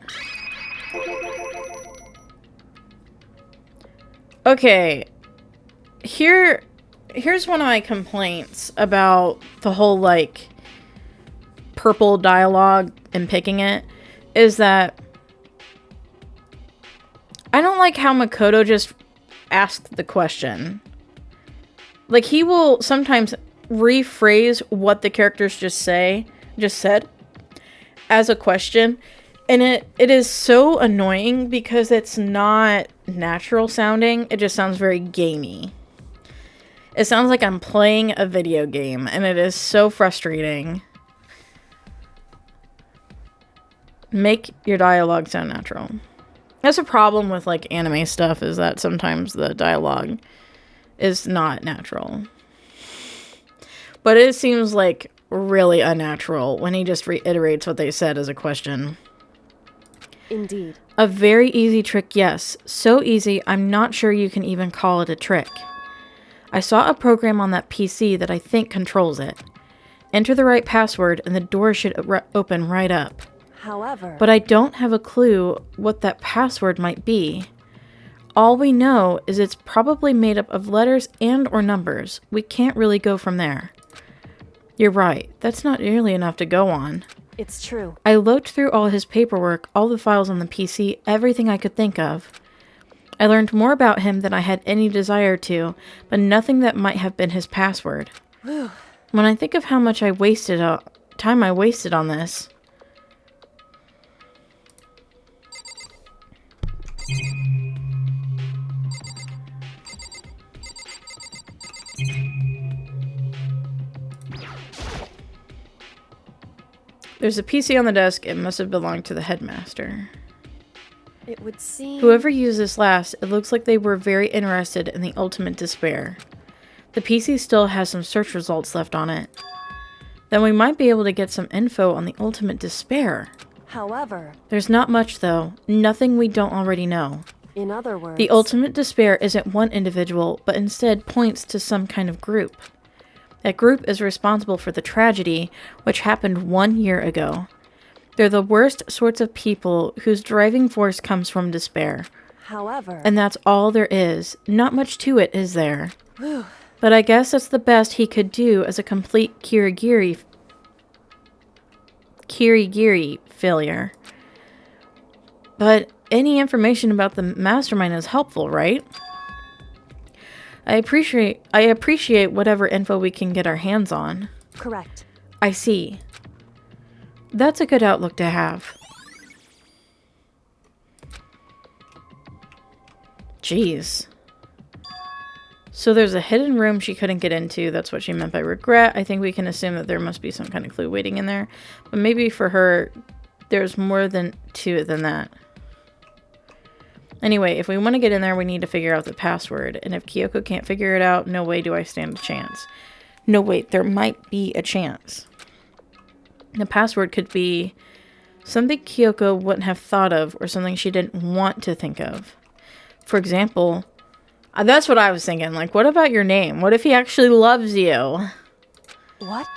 Okay, here's one of my complaints about the whole, like, purple dialogue and picking it, is that I don't like how Makoto just asked the question. Like, he will sometimes rephrase what the characters just said, as a question, and it is so annoying because it's not natural sounding. It just sounds very gamey. It sounds like I'm playing a video game, and it is so frustrating. Make your dialogue sound natural. That's a problem with, like, anime stuff, is that sometimes the dialogue is not natural. But it seems like really unnatural when he just reiterates what they said as a question. Indeed. A very easy trick, yes. So easy, I'm not sure you can even call it a trick. I saw a program on that PC that I think controls it. Enter the right password and the door should open right up. However... But I don't have a clue what that password might be. All we know is it's probably made up of letters and or numbers. We can't really go from there. You're right. That's not nearly enough to go on. It's true. I looked through all his paperwork, all the files on the PC, everything I could think of. I learned more about him than I had any desire to, but nothing that might have been his password. When I think of how much time I wasted on this... There's a PC on the desk. It must have belonged to the headmaster. It would seem... Whoever used this last, it looks like they were very interested in the ultimate despair. The PC still has some search results left on it. Then we might be able to get some info on the ultimate despair. However... There's not much, though. Nothing we don't already know. In other words... The ultimate despair isn't one individual, but instead points to some kind of group. That group is responsible for the tragedy which happened 1 year ago. They're the worst sorts of people whose driving force comes from despair. However... And that's all there is. Not much to it, is there? But I guess that's the best he could do as a complete Kirigiri failure. But any information about the mastermind is helpful, right? I appreciate whatever info we can get our hands on. Correct. I see. That's a good outlook to have. Jeez. So there's a hidden room she couldn't get into. That's what she meant by regret. I think we can assume that there must be some kind of clue waiting in there. But maybe for her, there's more to it than that. Anyway, if we want to get in there, we need to figure out the password. And if Kyoko can't figure it out, no way do I stand a chance. No, wait, there might be a chance. The password could be something Kyoko wouldn't have thought of or something she didn't want to think of. For example, that's what I was thinking. Like, what about your name? What if he actually loves you? What?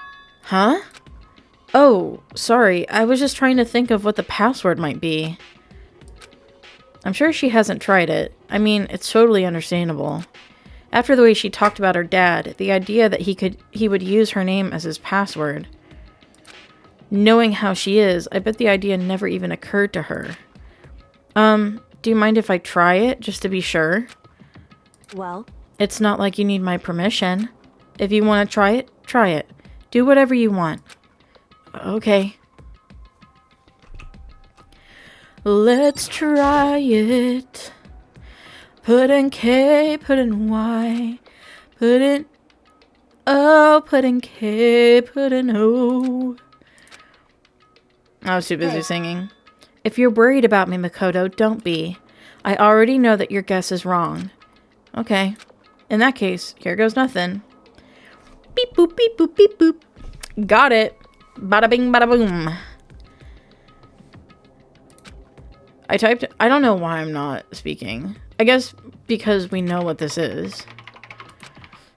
Huh? Oh, sorry. I was just trying to think of what the password might be. I'm sure she hasn't tried it. I mean, it's totally understandable. After the way she talked about her dad, the idea that he would use her name as his password. Knowing how she is, I bet the idea never even occurred to her. Do you mind if I try it, just to be sure? Well, It's not like you need my permission. If you want to try it, try it. Do whatever you want. Okay. Let's try it. Put in K, put in Y, put in O, put in K, put in O. I was too busy singing. If you're worried about me, Makoto, don't be. I already know that your guess is wrong. Okay. In that case, here goes nothing. Beep boop, beep boop, beep boop. Got it. Bada bing, bada boom. I typed, I don't know why I'm not speaking. I guess because we know what this is.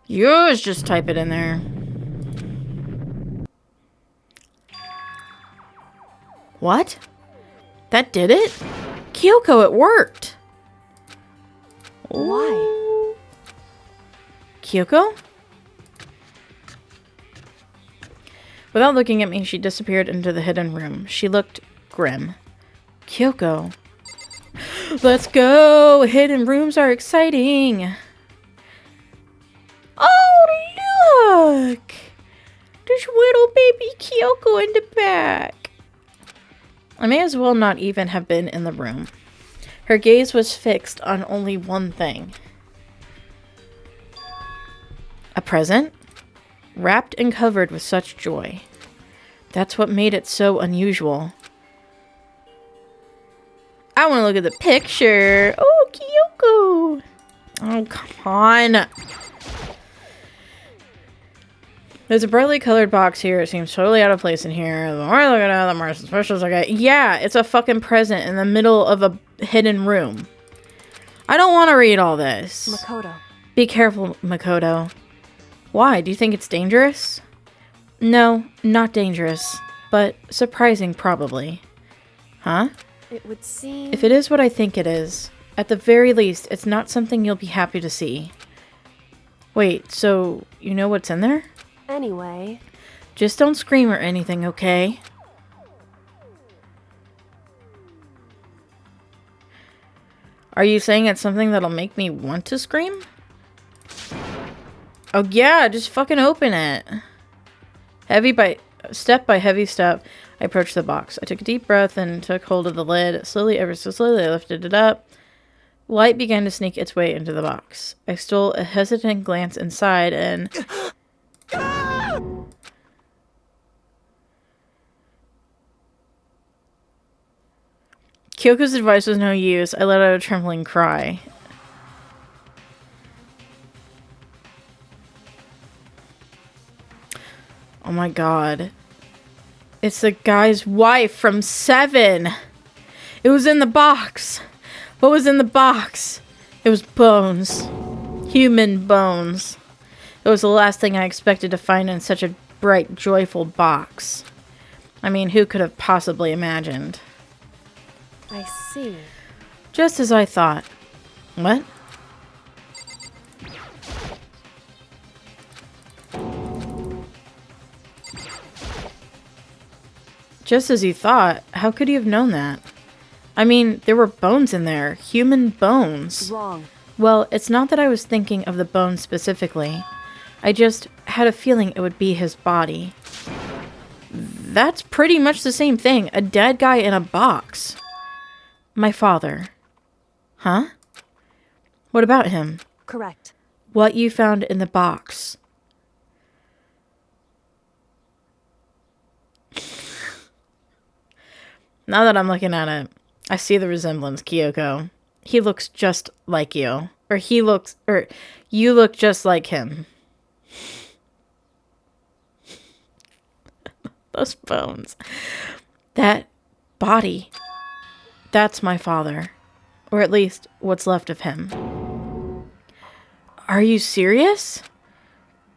Yours, just type it in there. What? That did it? Kyoko, it worked! why? Kyoko? Without looking at me, she disappeared into the hidden room. She looked grim. Kyoko. Let's go! Hidden rooms are exciting! Oh, look! There's little baby Kyoko in the back. I may as well not even have been in the room. Her gaze was fixed on only one thing. A present? Wrapped and covered with such joy. That's what made it so unusual. I want to look at the picture. Oh, Kyoko. Oh, come on. There's a brightly colored box here. It seems totally out of place in here. The more I look at it, the more suspicious I get. Yeah, it's a fucking present in the middle of a hidden room. I don't want to read all this. Makoto. Be careful, Makoto. Why? Do you think it's dangerous? No, not dangerous. But surprising, probably. Huh? It would seem... If it is what I think it is, at the very least, it's not something you'll be happy to see. Wait, so you know what's in there? Anyway... Just don't scream or anything, okay? Are you saying it's something that'll make me want to scream? Oh yeah, just fucking open it. Step by heavy step, I approached the box. I took a deep breath and took hold of the lid. Slowly, ever so slowly, I lifted it up. Light began to sneak its way into the box. I stole a hesitant glance inside and... Kyoko's advice was no use. I let out a trembling cry. Oh my god. It's the guy's wife from 7. It was in the box. What was in the box? It was bones. Human bones. It was the last thing I expected to find in such a bright, joyful box. I mean, who could have possibly imagined? I see. Just as I thought. What? Just as you thought? How could you have known that? I mean, there were bones in there. Human bones. Wrong. Well, it's not that I was thinking of the bones specifically. I just had a feeling it would be his body. That's pretty much the same thing. A dead guy in a box. My father. Huh? What about him? Correct. What you found in the box. Now that I'm looking at it, I see the resemblance, Kyoko. He looks just like you. Or you look just like him. Those bones. That body. That's my father. Or at least what's left of him. Are you serious?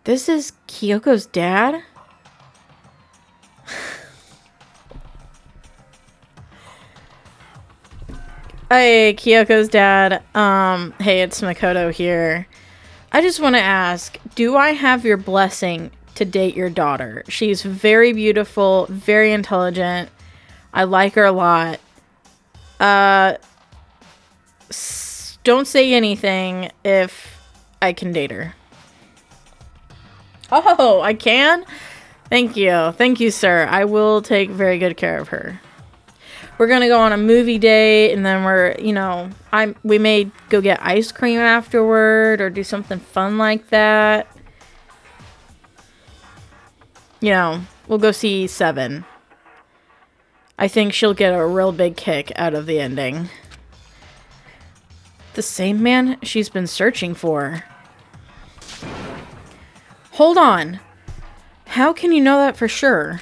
This is Kyoko's dad? Hey, Kyoko's dad. Hey, it's Makoto here. I just want to ask, do I have your blessing to date your daughter? She's very beautiful, very intelligent. I like her a lot. Don't say anything if I can date her. Oh, I can? Thank you. Thank you, sir. I will take very good care of her. We're gonna go on a movie date, and then we may go get ice cream afterward or do something fun like that. We'll go see Seven. I think she'll get a real big kick out of the ending. The same man she's been searching for. Hold on. How can you know that for sure?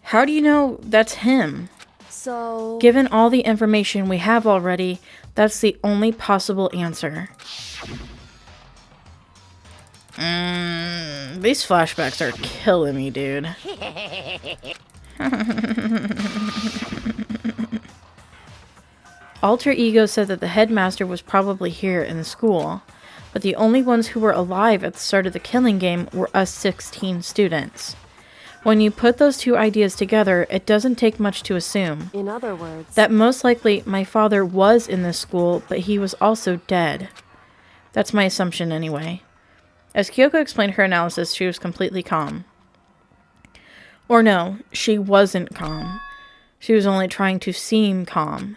How do you know that's him? So... Given all the information we have already, that's the only possible answer. These flashbacks are killing me, dude. Alter Ego said that the headmaster was probably here in the school, but the only ones who were alive at the start of the killing game were us 16 students. When you put those two ideas together, it doesn't take much to assume. In other words... that most likely my father was in this school, but he was also dead. That's my assumption anyway. As Kyoko explained her analysis, she was completely calm. Or no, she wasn't calm. She was only trying to seem calm.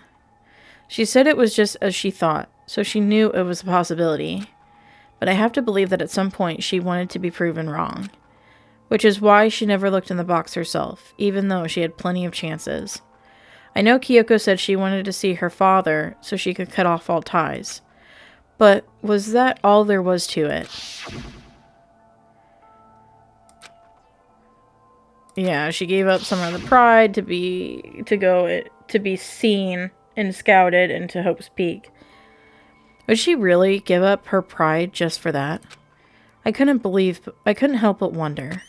She said it was just as she thought, so she knew it was a possibility. But I have to believe that at some point she wanted to be proven wrong. Which is why she never looked in the box herself, even though she had plenty of chances. I know Kyoko said she wanted to see her father so she could cut off all ties. But was that all there was to it? Yeah, she gave up some of the pride to be seen and scouted into Hope's Peak. Would she really give up her pride just for that? I couldn't help but wonder.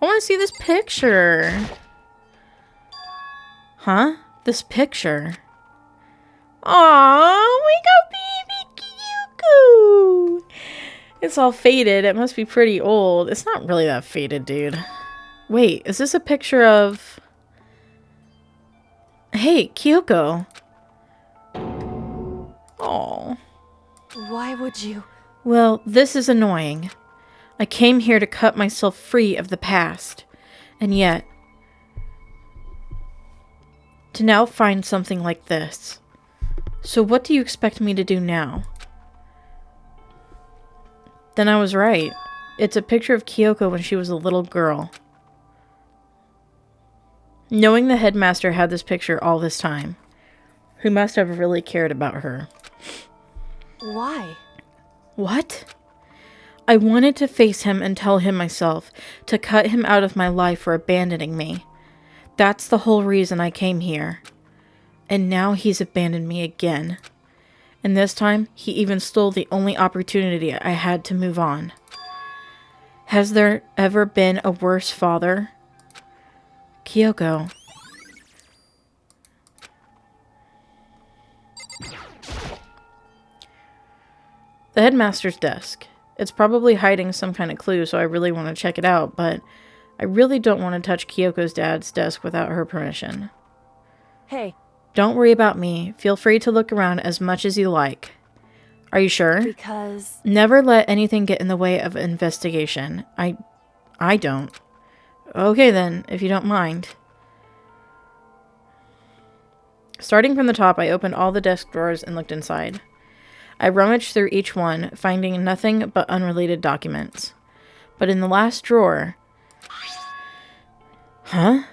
I want to see this picture. Huh? This picture. Aww, we got baby Kyoko. It's all faded. It must be pretty old. It's not really that faded, dude. Wait, is this a picture of... Hey, Kyoko. Aww. Why would you? Well, this is annoying. I came here to cut myself free of the past. And yet... to now find something like this. So what do you expect me to do now? Then I was right. It's a picture of Kyoko when she was a little girl. Knowing the headmaster had this picture all this time, he must have really cared about her. Why? What? I wanted to face him and tell him myself, to cut him out of my life for abandoning me. That's the whole reason I came here. And now he's abandoned me again. And this time, he even stole the only opportunity I had to move on. Has there ever been a worse father? Kyoko. The headmaster's desk. It's probably hiding some kind of clue, so I really want to check it out, but I really don't want to touch Kyoko's dad's desk without her permission. Hey. Don't worry about me. Feel free to look around as much as you like. Are you sure? Because... Never let anything get in the way of investigation. I don't. Okay then, if you don't mind. Starting from the top, I opened all the desk drawers and looked inside. I rummaged through each one, finding nothing but unrelated documents. But in the last drawer... Huh?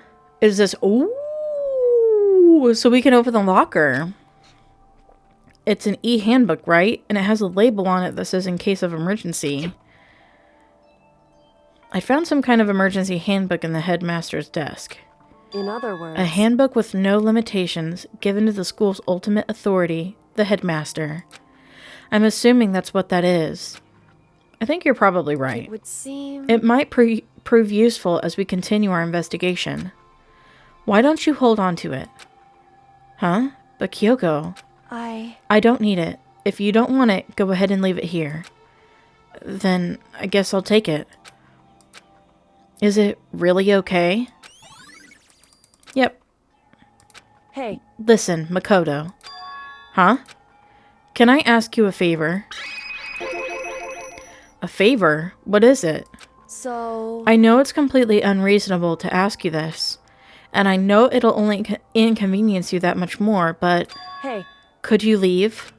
Is this... Ooh! So we can open the locker. It's an e-handbook, right? And it has a label on it that says in case of emergency. I found some kind of emergency handbook in the headmaster's desk. In other words... A handbook with no limitations, given to the school's ultimate authority, the headmaster. I'm assuming that's what that is. I think you're probably right. It would seem... It might prove useful as we continue our investigation. Why don't you hold on to it? Huh? But Kyoko, I don't need it. If you don't want it, go ahead and leave it here. Then I guess I'll take it. Is it really okay? Yep. Hey, Listen, Makoto. Huh? Can I ask you a favor? A favor? What is it? so... I know it's completely unreasonable to ask you this, and I know it'll only inconvenience you that much more, but Hey, could you leave?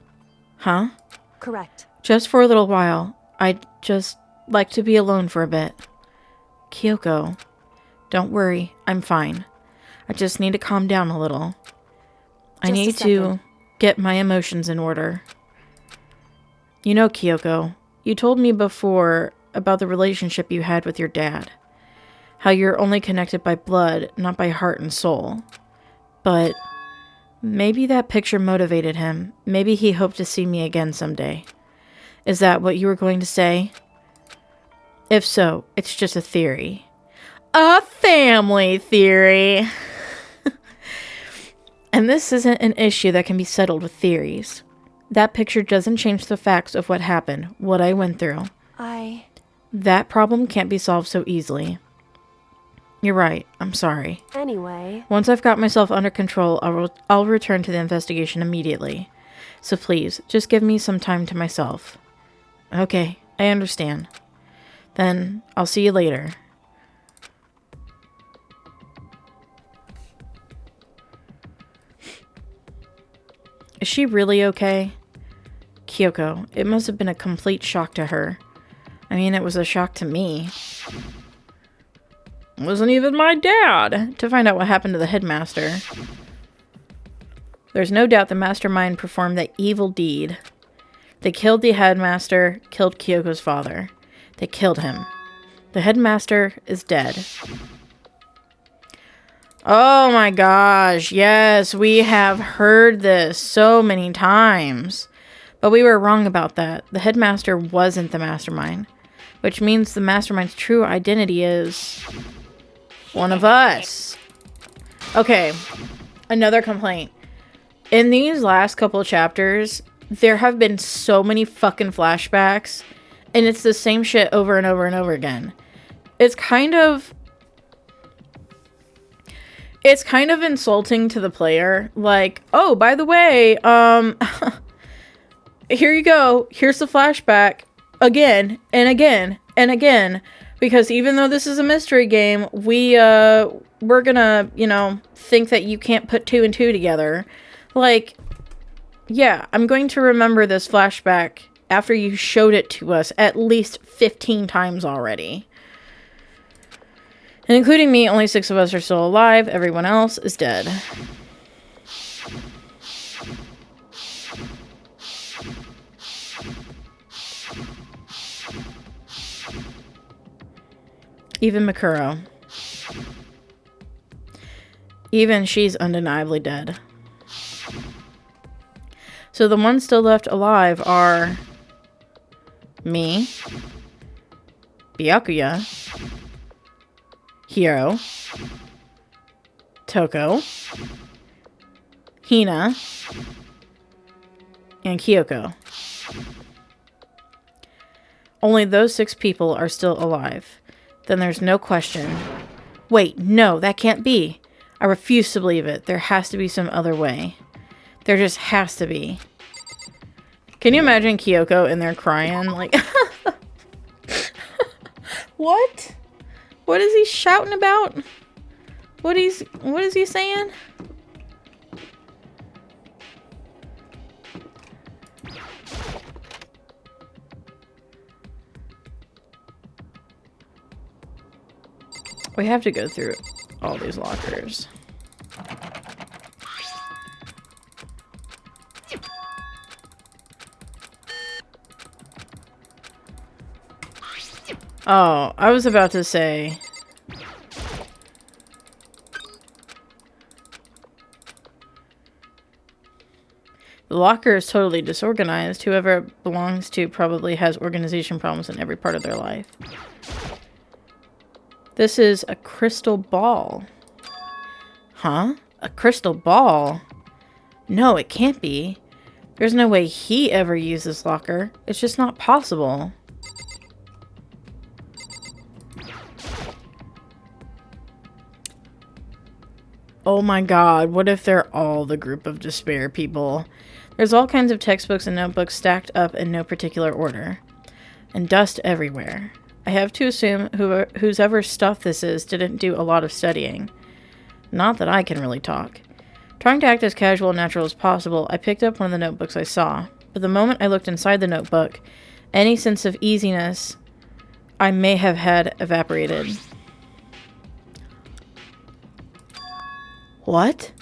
Huh? correct. Just for a little while. I'd just like to be alone for a bit. Kyoko, don't worry, I'm fine. I just need to calm down a little. I Just a need to get my emotions in order. You know, Kyoko, you told me before about the relationship you had with your dad. How you're only connected by blood, not by heart and soul. But maybe that picture motivated him. Maybe he hoped to see me again someday. Is that what you were going to say? If so, it's just a theory. A family theory! And this isn't an issue that can be settled with theories. That picture doesn't change the facts of what happened, what I went through. That problem can't be solved so easily. You're right, I'm sorry. Anyway, Once I've got myself under control, I'll return to the investigation immediately. So please, just give me some time to myself. Okay, I understand. Then, I'll see you later. Is she really okay? Kyoko, it must have been a complete shock to her. I mean, it was a shock to me. It wasn't even my dad to find out what happened to the headmaster. There's no doubt the mastermind performed that evil deed. They killed the headmaster, killed Kyoko's father. They killed him. The headmaster is dead. Oh my gosh, yes, we have heard this so many times. But we were wrong about that. The headmaster wasn't the mastermind. Which means the mastermind's true identity is one of us. Okay, another complaint. In these last couple chapters, there have been so many fucking flashbacks, and it's the same shit over and over and over again. It's kind of insulting to the player. Like, oh, by the way, here you go. Here's the flashback again and again and again. Because even though this is a mystery game, we're gonna, think that you can't put two and two together. Like, yeah, I'm going to remember this flashback after you showed it to us at least 15 times already. And including me, only 6 of us are still alive. Everyone else is dead. Even Mikuro. Even she's undeniably dead. So the ones still left alive are me, Byakuya, Hiro, Toko, Hina, and Kyoko. Only those 6 people are still alive. Then there's no question. Wait, no, that can't be. I refuse to believe it. There has to be some other way. There just has to be. Can you imagine Kyoko in there crying? Like, what? What is he shouting about? What is he saying? We have to go through all these lockers. Oh, I was about to say. The locker is totally disorganized. Whoever it belongs to probably has organization problems in every part of their life. This is a crystal ball. Huh? A crystal ball? No, it can't be. There's no way he ever used this locker. It's just not possible. Oh my god, what if they're all the group of despair people? There's all kinds of textbooks and notebooks stacked up in no particular order. And dust everywhere. I have to assume whoever stuff this is didn't do a lot of studying. Not that I can really talk. Trying to act as casual and natural as possible, I picked up one of the notebooks I saw. But the moment I looked inside the notebook, any sense of easiness I may have had evaporated. What?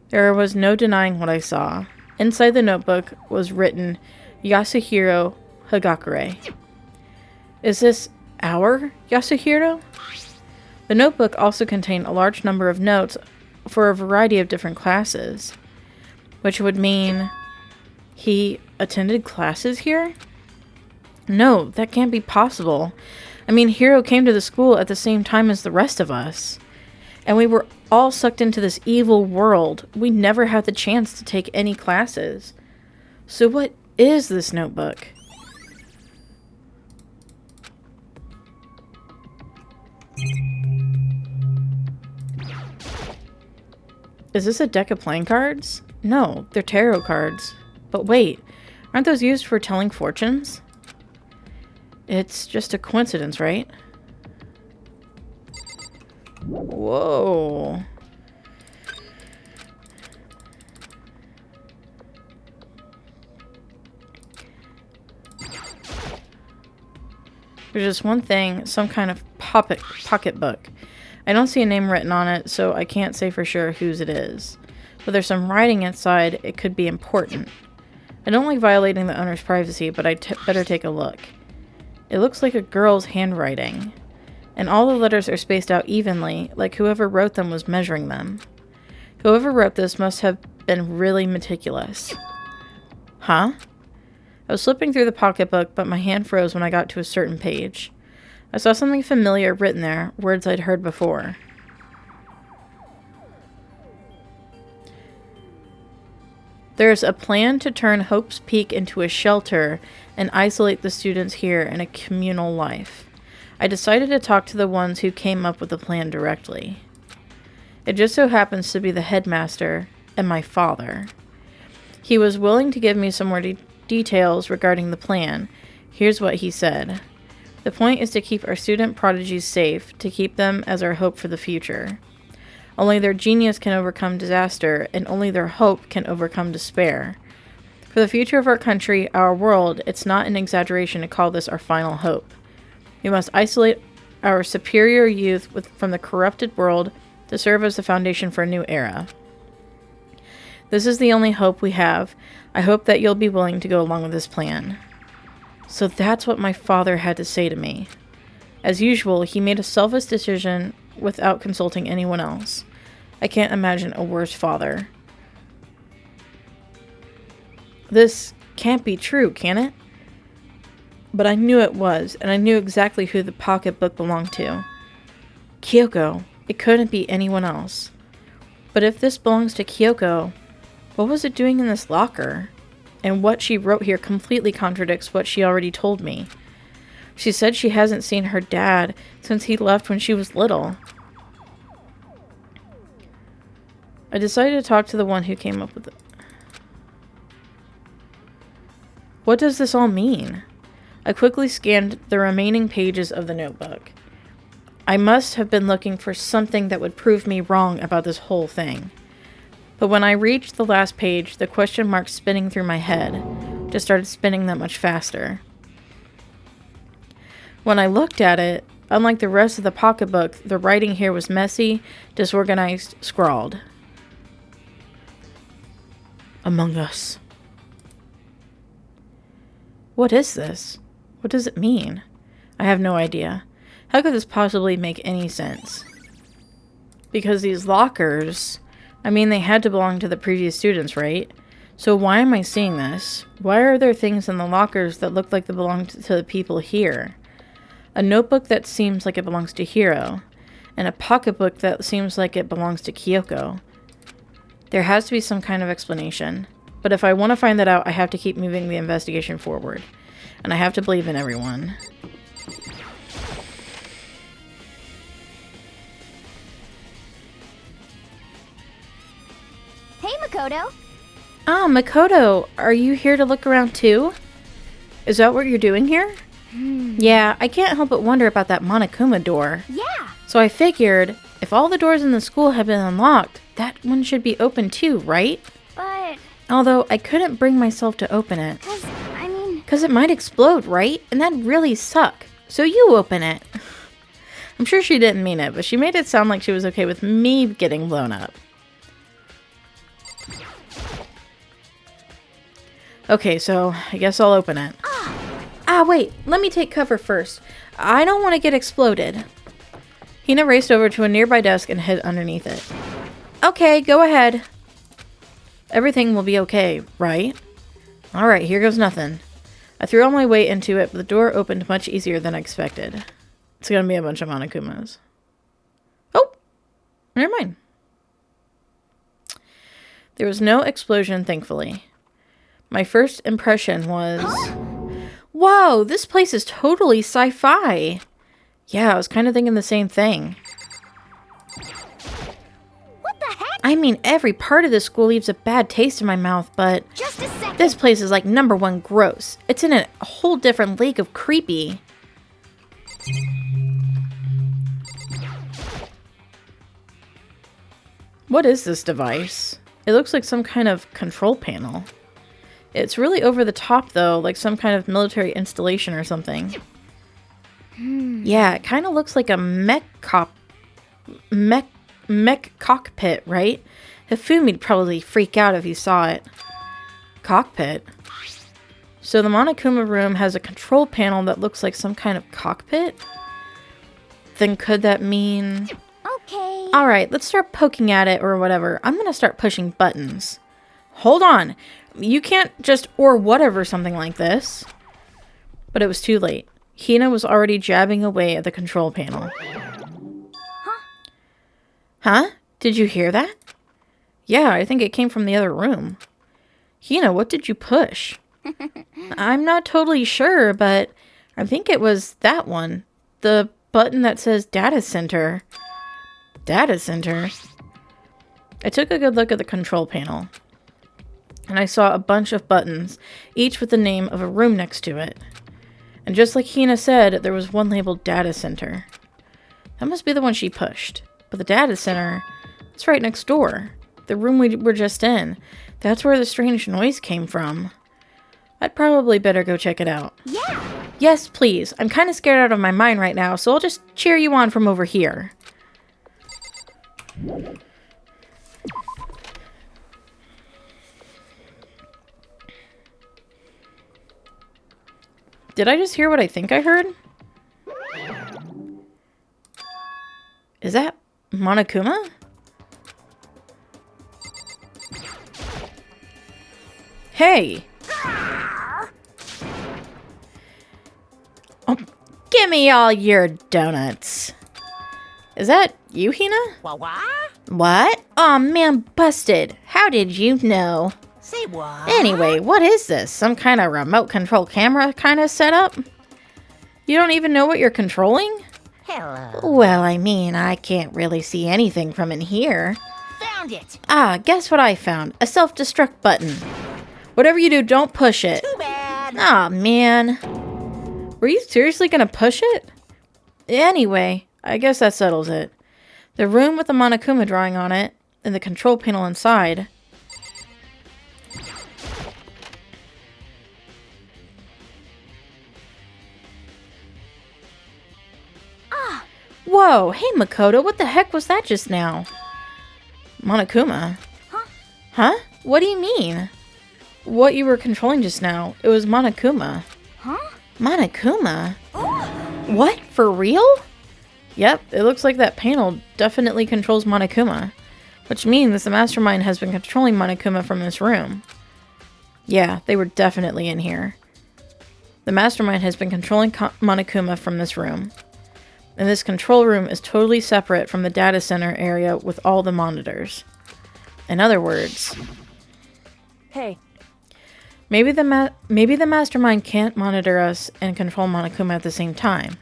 There was no denying what I saw. Inside the notebook was written Yasuhiro Hagakure. Is this our Yasuhiro? The notebook also contained a large number of notes for a variety of different classes, which would mean he attended classes here? No, that can't be possible. I mean, Hiro came to the school at the same time as the rest of us, and we were all sucked into this evil world. We never had the chance to take any classes. So what is this notebook? Is this a deck of playing cards? No, they're tarot cards. But wait, aren't those used for telling fortunes? It's just a coincidence, right? Whoa. There's just one thing, some kind of pocketbook. I don't see a name written on it, so I can't say for sure whose it is. But there's some writing inside. It could be important. I don't like violating the owner's privacy, but I better take a look. It looks like a girl's handwriting. And all the letters are spaced out evenly, like whoever wrote them was measuring them. Whoever wrote this must have been really meticulous. Huh? I was slipping through the pocketbook, but my hand froze when I got to a certain page. I saw something familiar written there, words I'd heard before. There's a plan to turn Hope's Peak into a shelter and isolate the students here in a communal life. I decided to talk to the ones who came up with the plan directly. It just so happens to be the headmaster and my father. He was willing to give me some more details regarding the plan. Here's what he said. The point is to keep our student prodigies safe, to keep them as our hope for the future. Only their genius can overcome disaster, and only their hope can overcome despair. For the future of our country, our world, it's not an exaggeration to call this our final hope. We must isolate our superior youth from the corrupted world to serve as the foundation for a new era. This is the only hope we have. I hope that you'll be willing to go along with this plan. So that's what my father had to say to me. As usual, he made a selfish decision without consulting anyone else. I can't imagine a worse father. This can't be true, can it? But I knew it was, and I knew exactly who the pocketbook belonged to. Kyoko. It couldn't be anyone else. But if this belongs to Kyoko, what was it doing in this locker? And what she wrote here completely contradicts what she already told me. She said she hasn't seen her dad since he left when she was little. I decided to talk to the one who came up with it. What does this all mean? I quickly scanned the remaining pages of the notebook. I must have been looking for something that would prove me wrong about this whole thing. But when I reached the last page, the question mark spinning through my head just started spinning that much faster. When I looked at it, unlike the rest of the pocketbook, the writing here was messy, disorganized, scrawled. Among Us. What is this? What does it mean? I have no idea. How could this possibly make any sense? Because these lockers, I mean, they had to belong to the previous students, right? So why am I seeing this? Why are there things in the lockers that look like they belong to the people here? A notebook that seems like it belongs to Hiro. and a pocketbook that seems like it belongs to Kyoko. There has to be some kind of explanation. But if I want to find that out, I have to keep moving the investigation forward. And I have to believe in everyone. Hey, Makoto. Ah, Makoto, are you here to look around too? Is that what you're doing here? Yeah, I can't help but wonder about that Monokuma door. Yeah. So I figured, if all the doors in the school have been unlocked, that one should be open too, right? But, Although I couldn't bring myself to open it. Because it might explode, right? And that'd really suck. So you open it. I'm sure she didn't mean it, but she made it sound like she was okay with me getting blown up. Okay, so I guess I'll open it. Ah, wait. Let me take cover first. I don't want to get exploded. Hina raced over to a nearby desk and hid underneath it. Okay, go ahead. Everything will be okay, right? Alright, here goes nothing. I threw all my weight into it, but the door opened much easier than I expected. It's gonna be a bunch of Monokumas. Oh! Never mind. There was no explosion, thankfully. My first impression was... Whoa, this place is totally sci-fi. Yeah, I was kind of thinking the same thing. what the heck? I mean, every part of this school leaves a bad taste in my mouth, but Just a second. this place is like #1 gross. It's in a whole different league of creepy. What is this device? It looks like some kind of control panel. It's really over the top, though, like some kind of military installation or something. Yeah, it kind of looks like a mech cockpit, right? Hifumi'd probably freak out if he saw it. Cockpit? So the Monokuma room has a control panel that looks like some kind of cockpit? Then could that mean... Okay. Alright, let's start poking at it or whatever. I'm gonna start pushing buttons. Hold on! You can't just or whatever something like this. But it was too late. Hina was already jabbing away at the control panel. Huh? Did you hear that? Yeah, I think it came from the other room. Hina, what did you push? I'm not totally sure, but I think it was that one. The button that says Data Center. Data Center? I took a good look at the control panel. And I saw a bunch of buttons, each with the name of a room next to it. And just like Hina said, there was one labeled Data Center. That must be the one she pushed. But the Data Center, it's right next door. The room we were just in. That's where the strange noise came from. I'd probably better go check it out. Yeah. Yes, please. I'm kind of scared out of my mind right now, so I'll just cheer you on from over here. Did I just hear what I think I heard? Is that Monokuma? Hey! Oh, give me all your donuts. Is that you, Hina? What? Aw, man, busted. How did you know? Say what? Anyway, what is this? Some kind of remote control camera kind of setup? You don't even know what you're controlling? Hello. Well, I mean, I can't really see anything from in here. Found it. Ah, guess what I found? A self-destruct button. Whatever you do, don't push it. Too bad. Aw, man. Were you seriously gonna push it? Anyway, I guess that settles it. The room with the Monokuma drawing on it, and the control panel inside. Whoa, hey Makoto, what the heck was that just now? Monokuma? Huh? What do you mean? What you were controlling just now, it was Monokuma. Huh? Monokuma? What? For real? Yep, it looks like that panel definitely controls Monokuma. Which means the mastermind has been controlling Monokuma from this room. Yeah, they were definitely in here. The mastermind has been controlling Monokuma from this room. And this control room is totally separate from the data center area with all the monitors. In other words, Hey, maybe the mastermind can't monitor us and control Monokuma at the same time.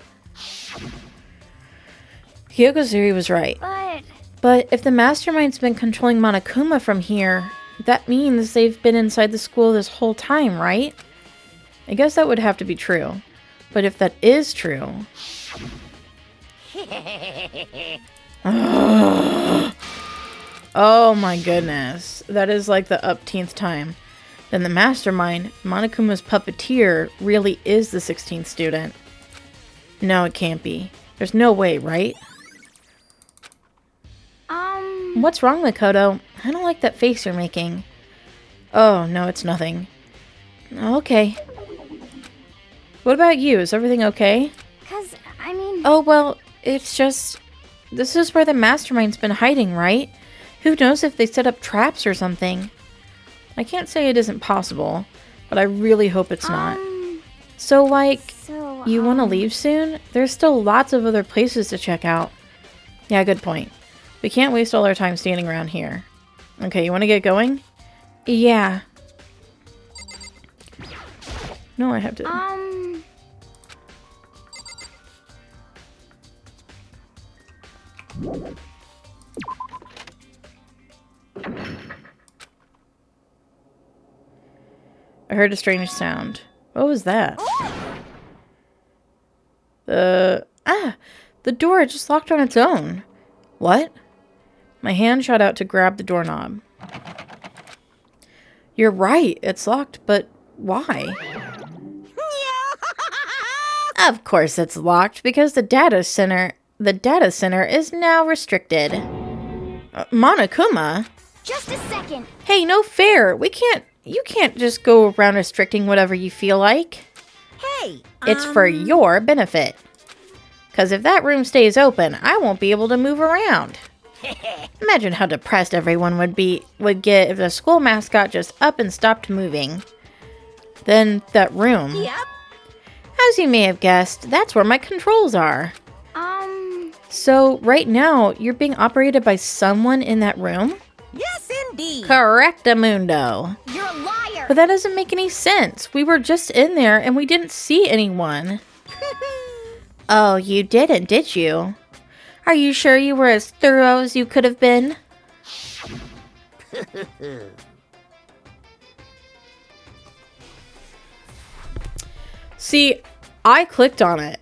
Hyogo's theory was right. But if the mastermind's been controlling Monokuma from here, that means they've been inside the school this whole time, right? I guess that would have to be true. But if that is true... Oh my goodness. That is like the upteenth time. Then the mastermind, Monokuma's puppeteer, really is the 16th student. No, it can't be. There's no way, right? What's wrong, Makoto? I don't like that face you're making. Oh, no, it's nothing. Okay. What about you? Is everything okay? Oh, well, it's just... This is where the mastermind's been hiding, right? Who knows if they set up traps or something? I can't say it isn't possible, but I really hope it's not. So, like, you want to leave soon? There's still lots of other places to check out. Yeah, good point. We can't waste all our time standing around here. Okay, you want to get going? Yeah. No, I have to... I heard a strange sound. What was that? The door just locked on its own. What? My hand shot out to grab the doorknob. You're right, it's locked, but why? Of course it's locked, because the data center is now restricted. Monokuma? Just a second. Hey, no fair. You can't just go around restricting whatever you feel like. Hey, It's for your benefit. Because if that room stays open, I won't be able to move around. Imagine how depressed everyone would get if the school mascot just up and stopped moving. Then that room. Yep. As you may have guessed, that's where my controls are. So right now, you're being operated by someone in that room? Yes, indeed. Correctamundo. You're a liar. But that doesn't make any sense. We were just in there and we didn't see anyone. Oh, you didn't, did you? Are you sure you were as thorough as you could have been? See, I clicked on it,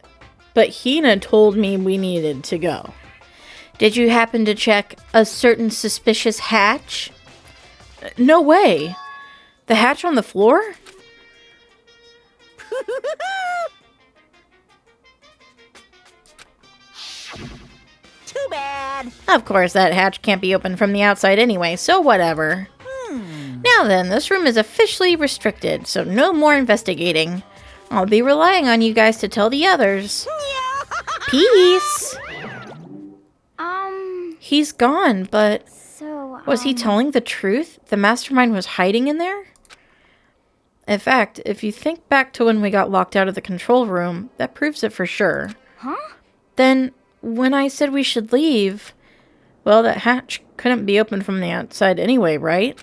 but Hina told me we needed to go. Did you happen to check a certain suspicious hatch? No way. The hatch on the floor? Too bad. Of course, that hatch can't be opened from the outside anyway, so whatever. Now then, this room is officially restricted, so no more investigating. I'll be relying on you guys to tell the others. Peace! He's gone, but... Was he telling the truth? The mastermind was hiding in there? In fact, if you think back to when we got locked out of the control room, that proves it for sure. Then, when I said we should leave, well, that hatch couldn't be opened from the outside anyway, right?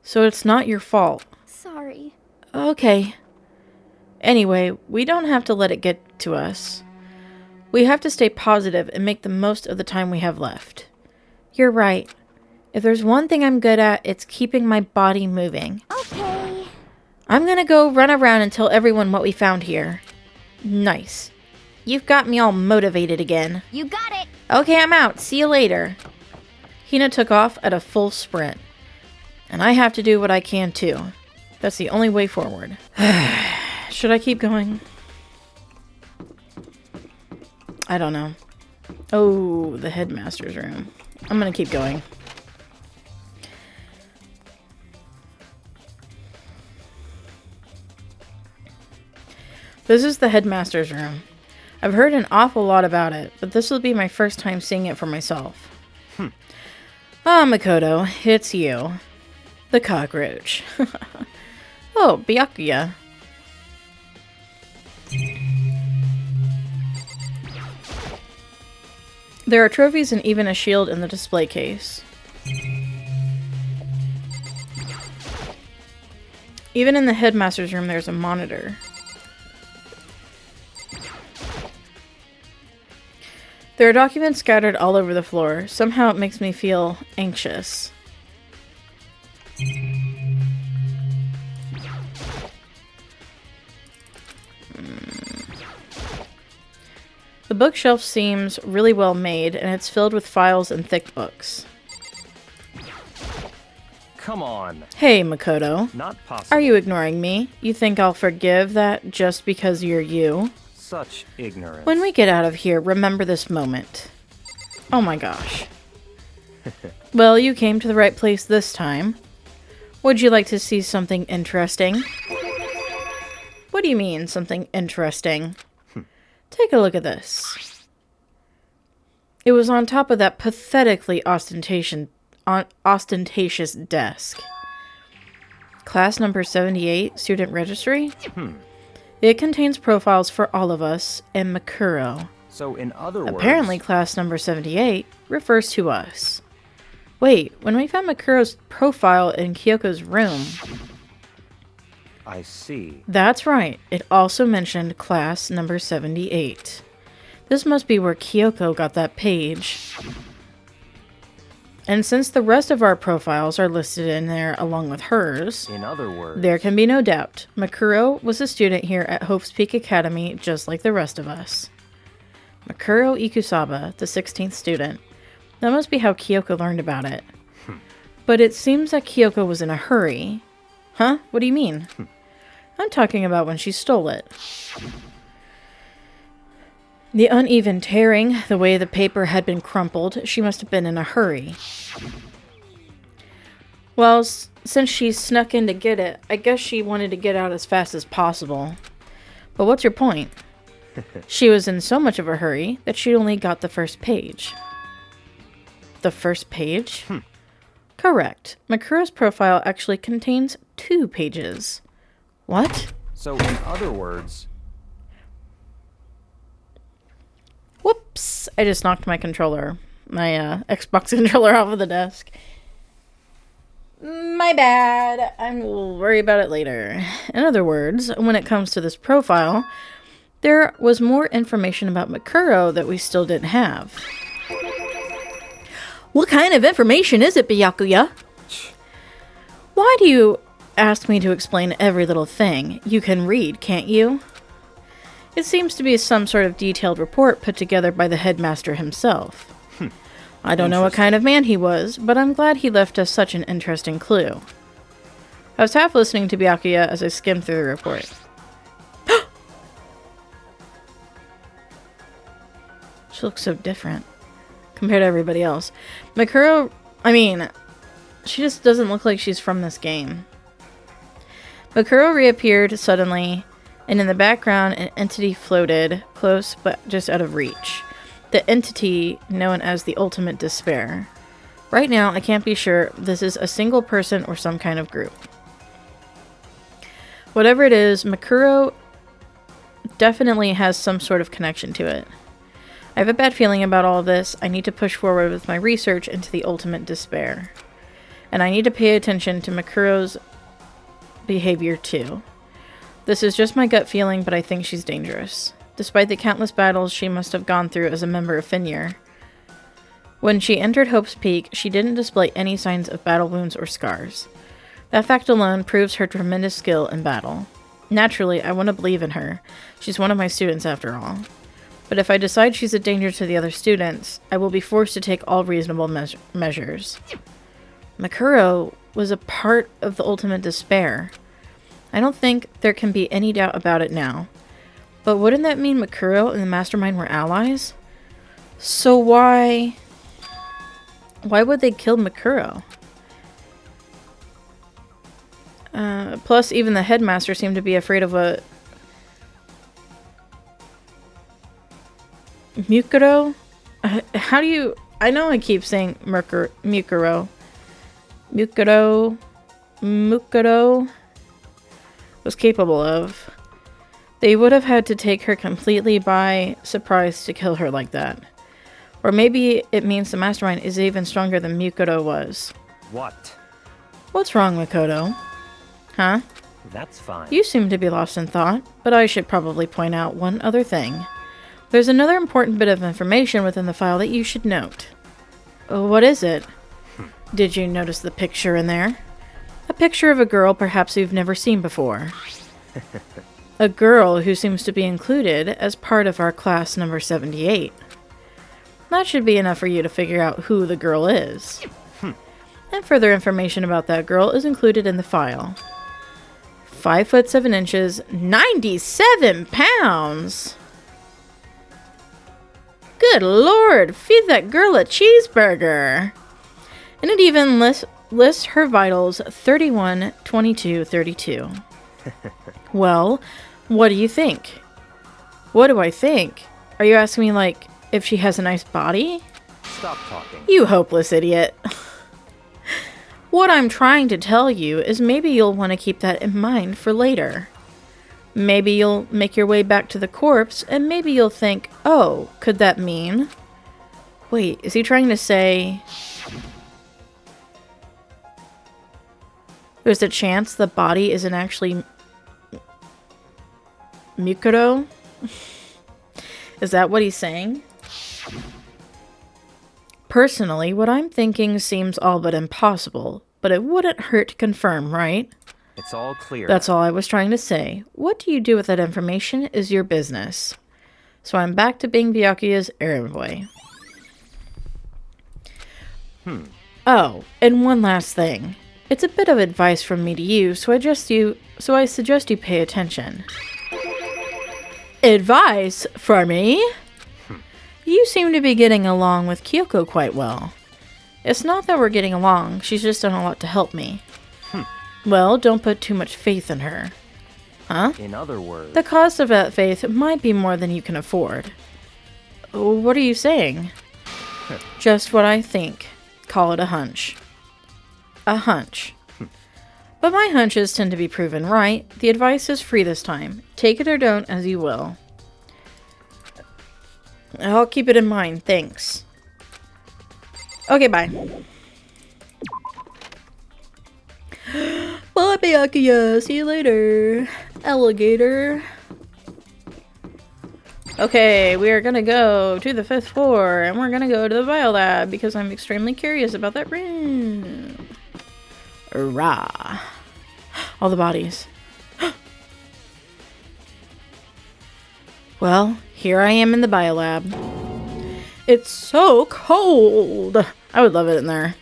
So it's not your fault. Sorry. Okay. Anyway, we don't have to let it get to us. We have to stay positive and make the most of the time we have left. You're right. If there's one thing I'm good at, it's keeping my body moving. Okay. I'm gonna go run around and tell everyone what we found here. Nice. You've got me all motivated again. You got it. Okay, I'm out. See you later. Hina took off at a full sprint. And I have to do what I can too. That's the only way forward. Should I keep going? I don't know. Oh, the headmaster's room. I'm gonna keep going. This is the headmaster's room. I've heard an awful lot about it, but this will be my first time seeing it for myself. Makoto, it's you. The cockroach. Oh, Byakuya. There are trophies and even a shield in the display case. Even in the headmaster's room, there's a monitor. There are documents scattered all over the floor. Somehow it makes me feel anxious. The bookshelf seems really well made, and it's filled with files and thick books. Come on. Hey, Makoto. Not possible. Are you ignoring me? You think I'll forgive that just because you're you? Such ignorance. When we get out of here, remember this moment. Oh my gosh. Well, you came to the right place this time. Would you like to see something interesting? What do you mean, something interesting? Take a look at this. It was on top of that pathetically ostentatious desk. Class number 78, student registry? It contains profiles for all of us and Makuro. So in other words... Apparently class number 78 refers to us. Wait, when we found Makuro's profile in Kyoko's room... I see. That's right. It also mentioned class number 78. This must be where Kyoko got that page. And since the rest of our profiles are listed in there along with hers, In other words... there can be no doubt. Makuro was a student here at Hope's Peak Academy just like the rest of us. Makuro Ikusaba, the 16th student. That must be how Kyoko learned about it. But it seems that Kyoko was in a hurry. Huh? What do you mean? I'm talking about when she stole it. The uneven tearing, the way the paper had been crumpled, she must have been in a hurry. Well, since she snuck in to get it, I guess she wanted to get out as fast as possible. But what's your point? She was in so much of a hurry that she only got the first page. The first page? Correct. Makuro's profile actually contains 2 pages. What? So in other words... Whoops! I just knocked my controller, my Xbox controller off of the desk. My bad. I will worry about it later. In other words, when it comes to this profile, there was more information about Makuro that we still didn't have. What kind of information is it, Byakuya? Why do you ask me to explain every little thing? You can read, can't you? It seems to be some sort of detailed report put together by the headmaster himself. I don't know what kind of man he was, but I'm glad he left us such an interesting clue. I was half listening to Byakuya as I skimmed through the report. She looks so different compared to everybody else. Makuro, she just doesn't look like she's from this game. Makuro reappeared suddenly, and in the background, an entity floated, close but just out of reach. The entity known as the Ultimate Despair. Right now, I can't be sure if this is a single person or some kind of group. Whatever it is, Makuro definitely has some sort of connection to it. I have a bad feeling about all of this. I need to push forward with my research into the Ultimate Despair. And I need to pay attention to Makuro's behavior too. This is just my gut feeling, but I think she's dangerous. Despite the countless battles she must have gone through as a member of Finir. When she entered Hope's Peak, she didn't display any signs of battle wounds or scars. That fact alone proves her tremendous skill in battle. Naturally, I want to believe in her. She's one of my students after all. But if I decide she's a danger to the other students, I will be forced to take all reasonable measures. Makuro was a part of the Ultimate Despair. I don't think there can be any doubt about it now. But wouldn't that mean Makuro and the Mastermind were allies? So why would they kill Makuro? Plus, even the headmaster seemed to be afraid of a Mukuro? How do you... I know I keep saying Mukuro. Mukuro was capable of. They would have had to take her completely by surprise to kill her like that. Or maybe it means the mastermind is even stronger than Mikoto was. What? What's wrong, Mikoto? Huh? That's fine. You seem to be lost in thought, but I should probably point out one other thing. There's another important bit of information within the file that you should note. What is it? Did you notice the picture in there? A picture of a girl perhaps you've never seen before. A girl who seems to be included as part of our class number 78. That should be enough for you to figure out who the girl is. And further information about that girl is included in the file. 5 foot 7 inches, 97 pounds! Good lord, feed that girl a cheeseburger! And it even lists her vitals 31, 22, 32. Well, what do you think? What do I think? Are you asking me, like, if she has a nice body? Stop talking. You hopeless idiot. What I'm trying to tell you is maybe you'll want to keep that in mind for later. Maybe you'll make your way back to the corpse, and maybe you'll think, oh, could that mean? Wait, is he trying to say... There's a chance the body isn't actually... Mikoto? Is that what he's saying? Personally, what I'm thinking seems all but impossible, but it wouldn't hurt to confirm, right? It's all clear. That's all I was trying to say. What do you do with that information is your business. So I'm back to being Byakuya's errand boy. Oh, and one last thing. It's a bit of advice from me to you, so I suggest you pay attention. Advice for me? You seem to be getting along with Kyoko quite well. It's not that we're getting along, she's just done a lot to help me. Well, don't put too much faith in her. Huh? In other words... The cost of that faith might be more than you can afford. What are you saying? Just what I think. Call it a hunch. A hunch. But my hunches tend to be proven right. The advice is free this time. Take it or don't as you will. I'll keep it in mind, thanks. Okay, bye. Bye, Byakuya. See you later, alligator. Okay, we are gonna go to the 5th floor, and we're gonna go to the biolab because I'm extremely curious about that room. Rah. All the bodies. Well, here I am in the biolab. It's so cold. I would love it in there.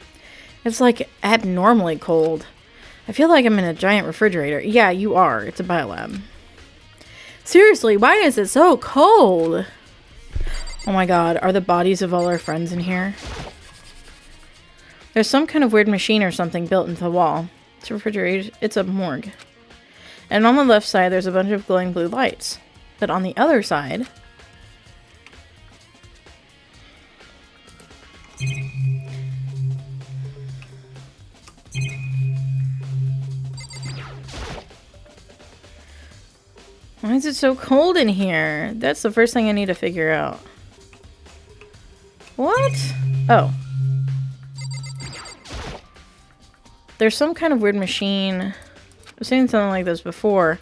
It's like abnormally cold. I feel like I'm in a giant refrigerator. Yeah, you are. It's a biolab. Seriously, why is it so cold? Oh my god, are the bodies of all our friends in here? There's some kind of weird machine or something built into the wall. It's a refrigerator. It's a morgue. And on the left side, there's a bunch of glowing blue lights. But on the other side... Why is it so cold in here? That's the first thing I need to figure out. What? Oh. There's some kind of weird machine. I've seen something like this before.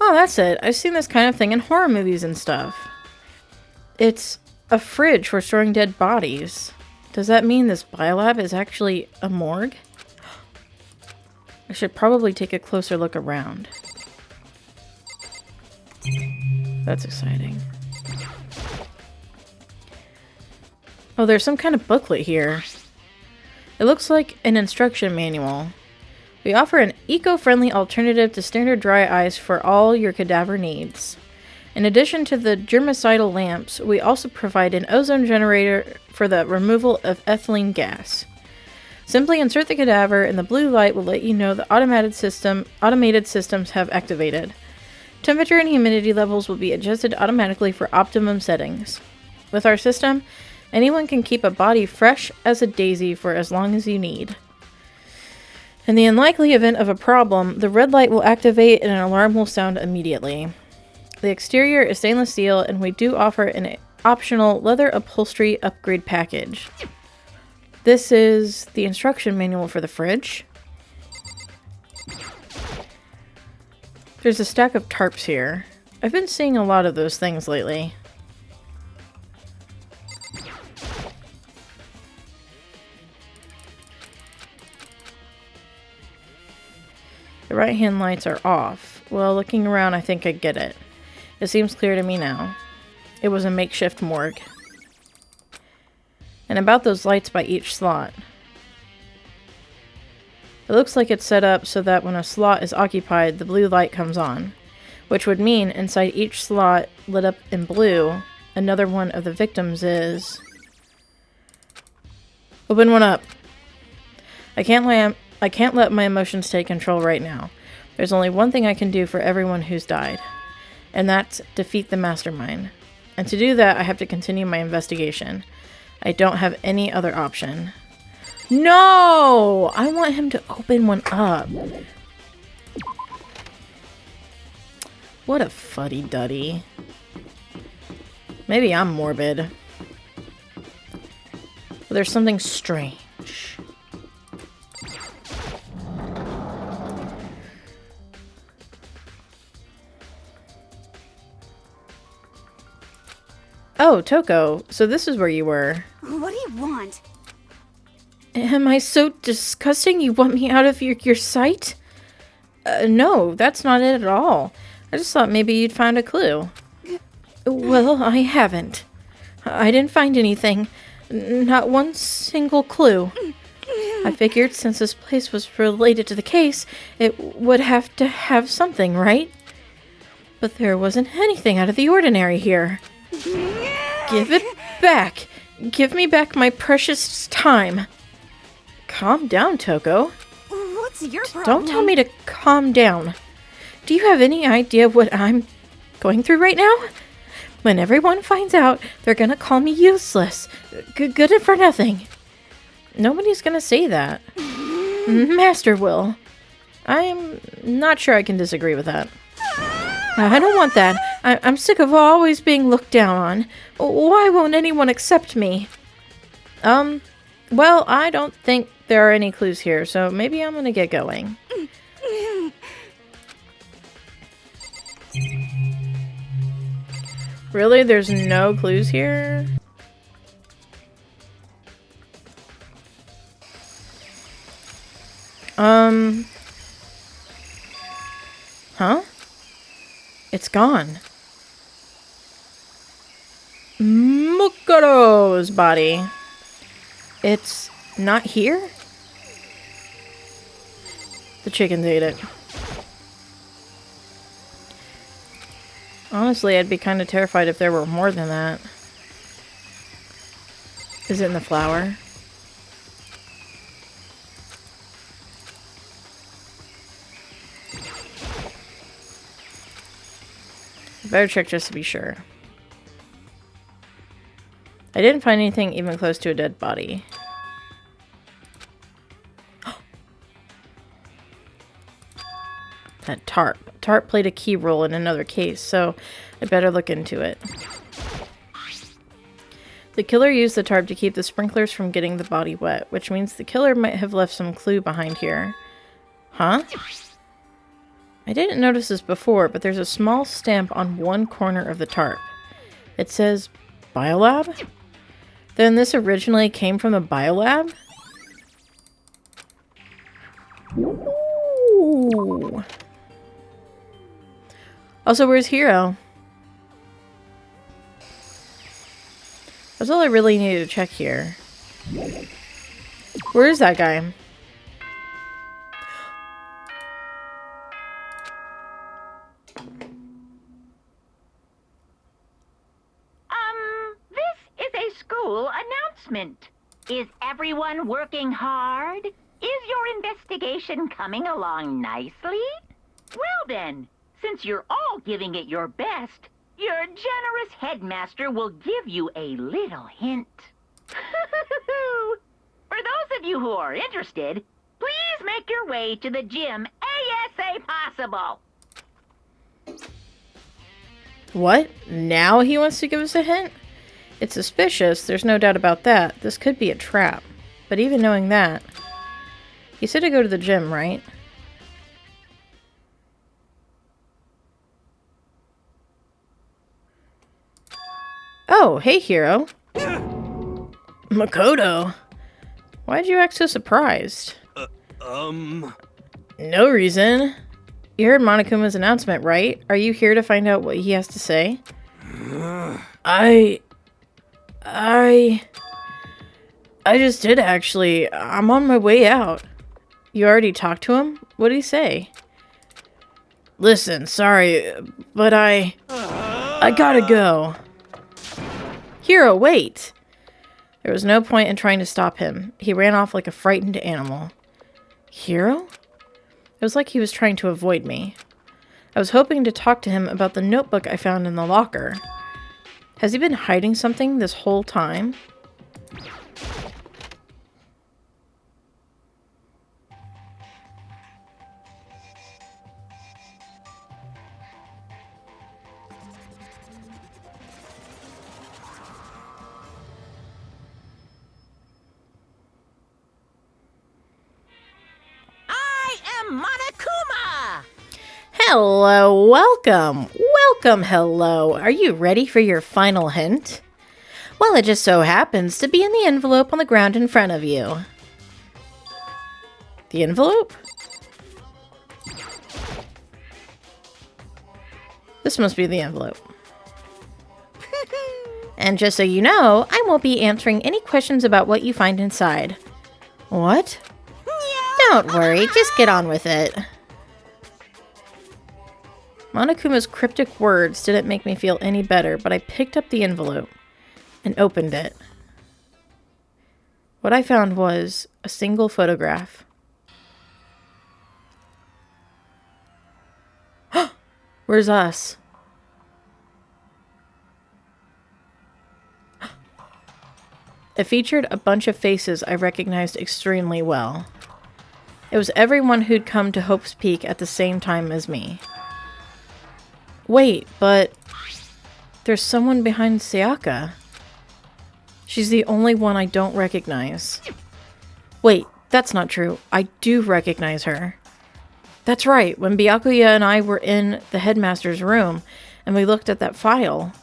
Oh, that's it. I've seen this kind of thing in horror movies and stuff. It's a fridge for storing dead bodies. Does that mean this biolab is actually a morgue? I should probably take a closer look around. That's exciting. Oh, there's some kind of booklet here. It looks like an instruction manual. We offer an eco-friendly alternative to standard dry ice for all your cadaver needs. In addition to the germicidal lamps, we also provide an ozone generator for the removal of ethylene gas. Simply insert the cadaver and the blue light will let you know the automated systems have activated. Temperature and humidity levels will be adjusted automatically for optimum settings. With our system, anyone can keep a body fresh as a daisy for as long as you need. In the unlikely event of a problem, the red light will activate and an alarm will sound immediately. The exterior is stainless steel and we do offer an optional leather upholstery upgrade package. This is the instruction manual for the fridge. There's a stack of tarps here. I've been seeing a lot of those things lately. The right-hand lights are off. Well, looking around, I think I get it. It seems clear to me now. It was a makeshift morgue. And about those lights by each slot. It looks like it's set up so that when a slot is occupied, the blue light comes on. Which would mean inside each slot lit up in blue, another one of the victims is... Open one up. I can't let my emotions take control right now. There's only one thing I can do for everyone who's died. And that's defeat the mastermind. And to do that, I have to continue my investigation. I don't have any other option. No! I want him to open one up. What a fuddy-duddy. Maybe I'm morbid. But there's something strange. Oh, Toko. So this is where you were. What do you want? Am I so disgusting you want me out of your sight? No, that's not it at all. I just thought maybe you'd found a clue. Well, I haven't. I didn't find anything. Not one single clue. I figured since this place was related to the case, it would have to have something, right? But there wasn't anything out of the ordinary here. Give it back. Give me back my precious time. Calm down, Toko. What's your problem? Don't tell me to calm down. Do you have any idea what I'm going through right now? When everyone finds out, they're gonna call me useless. Good for nothing. Nobody's gonna say that. Master will. I'm not sure I can disagree with that. I don't want that. I'm sick of always being looked down on. Why won't anyone accept me? Well, I don't think there are any clues here, so maybe I'm gonna get going. Really? There's no clues here? Huh? It's gone. Mukuro's body. It's not here? The chickens ate it. Honestly, I'd be kind of terrified if there were more than that. Is it in the flower? Better check just to be sure. I didn't find anything even close to a dead body. That tarp. Tarp played a key role in another case, so I better look into it. The killer used the tarp to keep the sprinklers from getting the body wet, which means the killer might have left some clue behind here. Huh? I didn't notice this before, but there's a small stamp on one corner of the tarp. It says Biolab? Then this originally came from the Biolab? Ooh. Also, where's Hero? That's all I really needed to check here. Where is that guy? This is a school announcement. Is everyone working hard? Is your investigation coming along nicely? Well then, since you're all giving it your best, your generous headmaster will give you a little hint. For those of you who are interested, please make your way to the gym ASA possible. What? Now he wants to give us a hint? It's suspicious, there's no doubt about that. This could be a trap. But even knowing that... You said to go to the gym, right? Oh, hey, Hero. Makoto. Why'd you act so surprised? No reason. You heard Monokuma's announcement, right? Are you here to find out what he has to say? I just did, actually. I'm on my way out. You already talked to him? What'd he say? Listen, sorry, but I gotta go. Hero, wait! There was no point in trying to stop him. He ran off like a frightened animal. Hero? It was like he was trying to avoid me. I was hoping to talk to him about the notebook I found in the locker. Has he been hiding something this whole time? Monokuma! Hello, welcome. Welcome, hello. Are you ready for your final hint? Well, it just so happens to be in the envelope on the ground in front of you. The envelope? This must be the envelope. And just so you know, I won't be answering any questions about what you find inside. What? Don't worry, just get on with it. Monokuma's cryptic words didn't make me feel any better, but I picked up the envelope and opened it. What I found was a single photograph. Where's us? It featured a bunch of faces I recognized extremely well. It was everyone who'd come to Hope's Peak at the same time as me. Wait, but there's someone behind Sayaka. She's the only one I don't recognize. Wait, that's not true. I do recognize her. That's right, when Byakuya and I were in the headmaster's room and we looked at that file.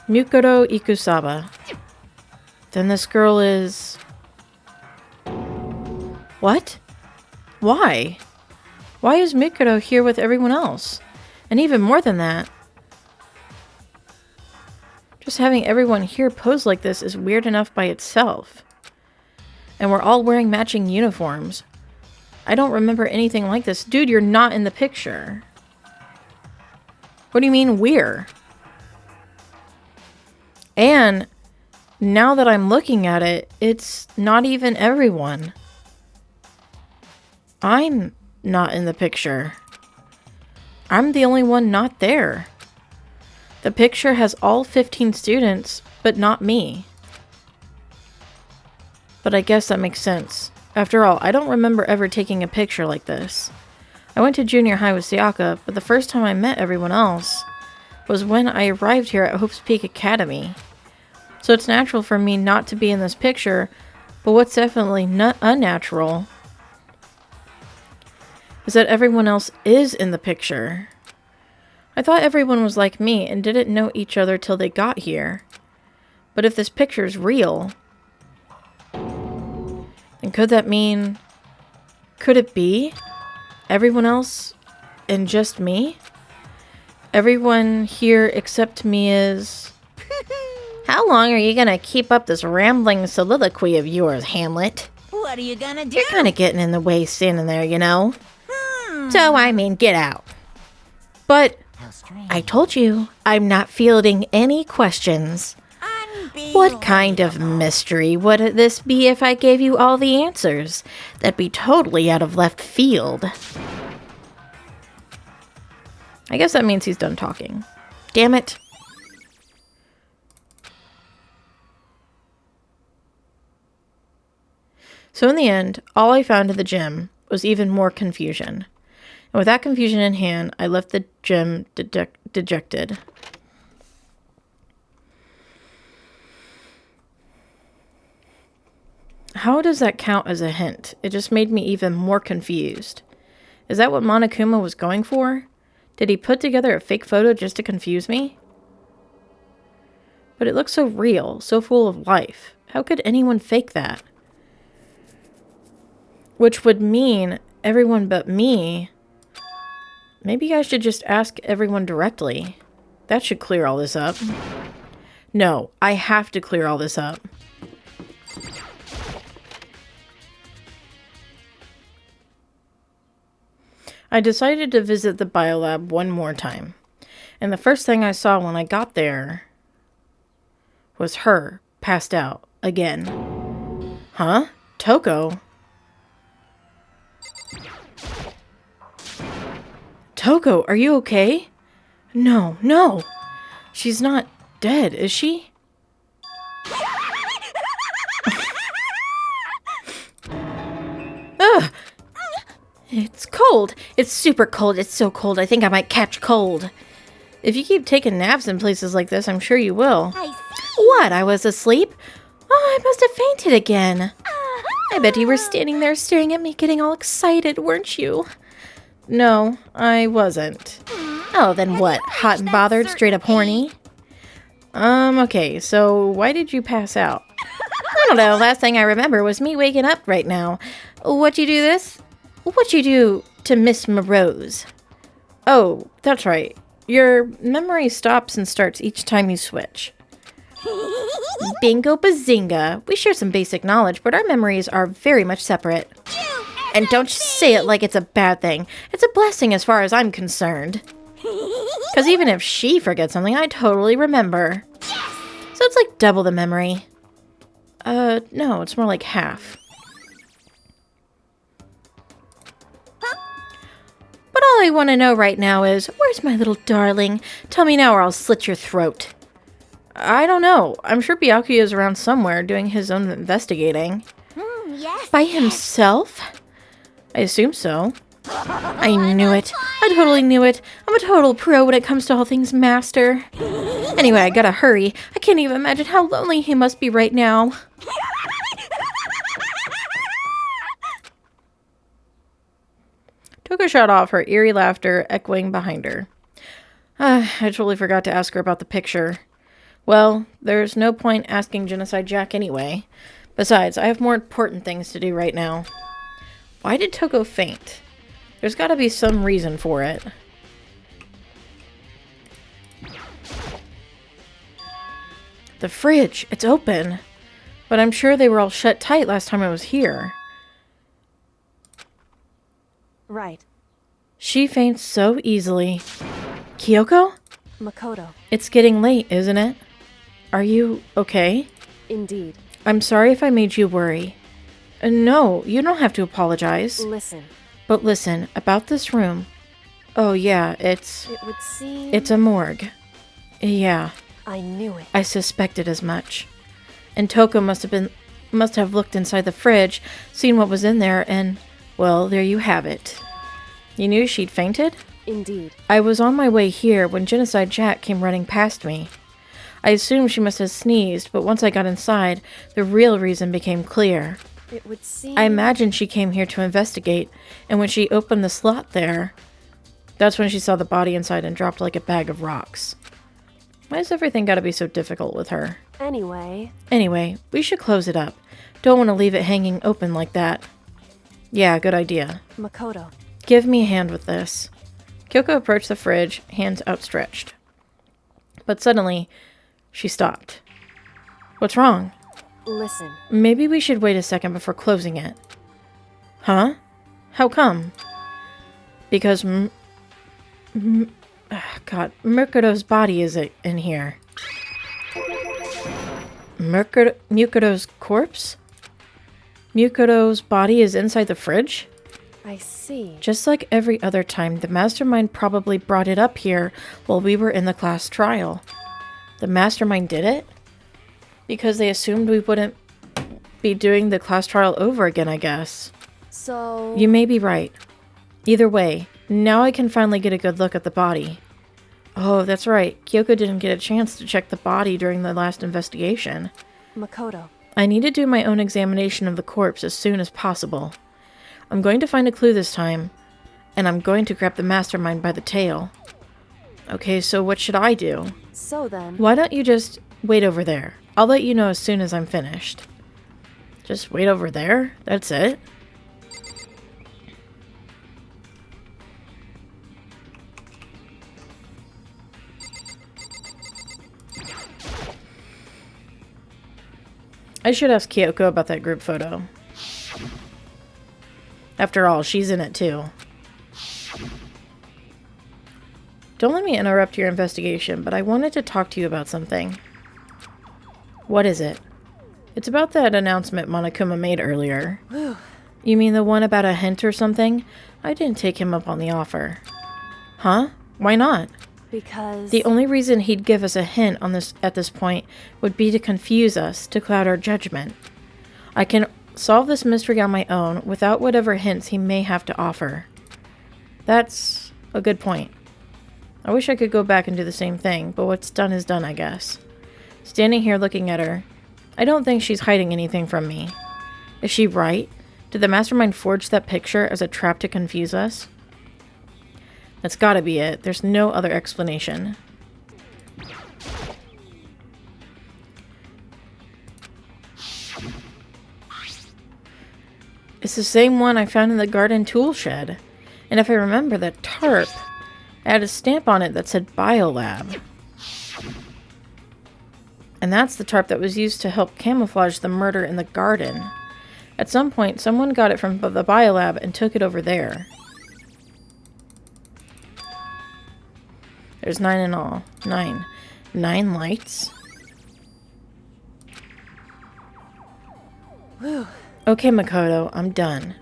Mukuro Ikusaba. Then this girl is... What? Why? Why is Mikado here with everyone else? And even more than that, just having everyone here pose like this is weird enough by itself. And we're all wearing matching uniforms. I don't remember anything like this. Dude, you're not in the picture. What do you mean we're? And now that I'm looking at it, it's not even everyone. I'm not in the picture. I'm the only one not there. The picture has all 15 students, but not me. But I guess that makes sense. After all, I don't remember ever taking a picture like this. I went to junior high with Sayaka, but the first time I met everyone else was when I arrived here at Hope's Peak Academy. So it's natural for me not to be in this picture, but what's definitely not unnatural is that everyone else is in the picture. I thought everyone was like me and didn't know each other till they got here. But if this picture's real, then could that mean... Could it be everyone else and just me? Everyone here except me is... How long are you gonna keep up this rambling soliloquy of yours, Hamlet? What are you gonna do? You're kinda getting in the way standing there, you know? So, I mean, get out. But, How strange. I told you, I'm not fielding any questions. What kind of mystery would this be if I gave you all the answers? That'd be totally out of left field. I guess that means he's done talking. Damn it. So in the end, all I found in the gym was even more confusion. And with that confusion in hand, I left the gym dejected. How does that count as a hint? It just made me even more confused. Is that what Monokuma was going for? Did he put together a fake photo just to confuse me? But it looks so real, so full of life. How could anyone fake that? Which would mean everyone but me. Maybe I should just ask everyone directly. That should clear all this up. No, I have to clear all this up. I decided to visit the biolab one more time. And the first thing I saw when I got there was her passed out again. Huh? Toko? Toko, are you okay? No, no. She's not dead, is she? Ugh. It's cold. It's super cold. It's so cold. I think I might catch cold. If you keep taking naps in places like this, I'm sure you will. I see. What? I was asleep? Oh, I must have fainted again. I bet you were standing there staring at me getting all excited, weren't you? No, I wasn't. Oh, then what? Hot and bothered, straight up horny? Okay, so why did you pass out? I don't know, last thing I remember was me waking up right now. What'd you do this? What'd you do to Miss Morose? Oh, that's right. Your memory stops and starts each time you switch. Bingo bazinga. We share some basic knowledge, but our memories are very much separate. And don't say it like it's a bad thing. It's a blessing as far as I'm concerned. Because even if she forgets something, I totally remember. So it's like double the memory. No, it's more like half. But all I want to know right now is, where's my little darling? Tell me now or I'll slit your throat. I don't know. I'm sure Byakuya is around somewhere doing his own investigating. Yes. By himself? I assume so. I knew it. I totally knew it. I'm a total pro when it comes to all things master. Anyway, I gotta hurry. I can't even imagine how lonely he must be right now. Toko shot off, her eerie laughter echoing behind her. I totally forgot to ask her about the picture. Well, there's no point asking Genocide Jack anyway. Besides, I have more important things to do right now. Why did Toko faint? There's gotta be some reason for it. The fridge, it's open. But I'm sure they were all shut tight last time I was here. Right. She faints so easily. Kyoko? Makoto. It's getting late, isn't it? Are you okay? Indeed. I'm sorry if I made you worry. No, you don't have to apologize. Listen. But listen, about this room. Oh yeah, It would seem... it's a morgue. Yeah, I knew it. I suspected as much. And Toko must have looked inside the fridge, seen what was in there, and, well, there you have it. You knew she'd fainted? Indeed. I was on my way here when Genocide Jack came running past me. I assumed she must have sneezed, but once I got inside, the real reason became clear. It would seem... I imagine she came here to investigate, and when she opened the slot there, that's when she saw the body inside and dropped like a bag of rocks. Why has everything got to be so difficult with her? Anyway, we should close it up. Don't want to leave it hanging open like that. Yeah, good idea. Makoto. Give me a hand with this. Kyoko approached the fridge, hands outstretched. But suddenly, she stopped. What's wrong? Listen. Maybe we should wait a second before closing it. Huh? How come? Because Mukoto's body is in here. Mukoto's corpse? Mukoto's body is inside the fridge? I see. Just like every other time, the mastermind probably brought it up here while we were in the class trial. The mastermind did it? Because they assumed we wouldn't be doing the class trial over again, I guess. So... You may be right. Either way, now I can finally get a good look at the body. Oh, that's right. Kyoko didn't get a chance to check the body during the last investigation. Makoto. I need to do my own examination of the corpse as soon as possible. I'm going to find a clue this time, and I'm going to grab the mastermind by the tail. Okay, so what should I do? So then... Why don't you just wait over there? I'll let you know as soon as I'm finished. Just wait over there? That's it? I should ask Kyoko about that group photo. After all, she's in it too. Don't let me interrupt your investigation, but I wanted to talk to you about something. What is it? It's about that announcement Monokuma made earlier. You mean the one about a hint or something? I didn't take him up on the offer. Huh? Why not? Because... The only reason he'd give us a hint on this at this point would be to confuse us, to cloud our judgment. I can solve this mystery on my own without whatever hints he may have to offer. That's a good point. I wish I could go back and do the same thing, but what's done is done, I guess. Standing here looking at her, I don't think she's hiding anything from me. Is she right? Did the mastermind forge that picture as a trap to confuse us? That's gotta be it. There's no other explanation. It's the same one I found in the garden tool shed. And if I remember, that tarp had a stamp on it that said Biolab. And that's the tarp that was used to help camouflage the murder in the garden. At some point, someone got it from the Biolab and took it over there. There's 9 in all. 9. 9 lights? Whew. Okay, Makoto, I'm done.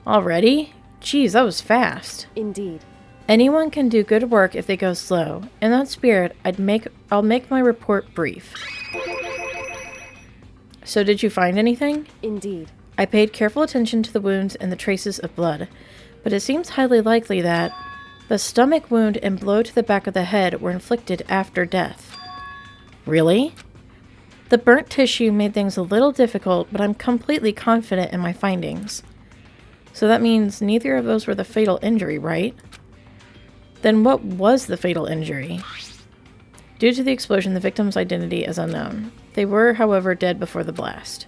Already? Geez, that was fast. Indeed. Anyone can do good work if they go slow. In that spirit, I'll make my report brief. So did you find anything? Indeed. I paid careful attention to the wounds and the traces of blood, but it seems highly likely that the stomach wound and blow to the back of the head were inflicted after death. Really? The burnt tissue made things a little difficult, but I'm completely confident in my findings. So that means neither of those were the fatal injury, right? Then what was the fatal injury? Due to the explosion, the victim's identity is unknown. They were, however, dead before the blast.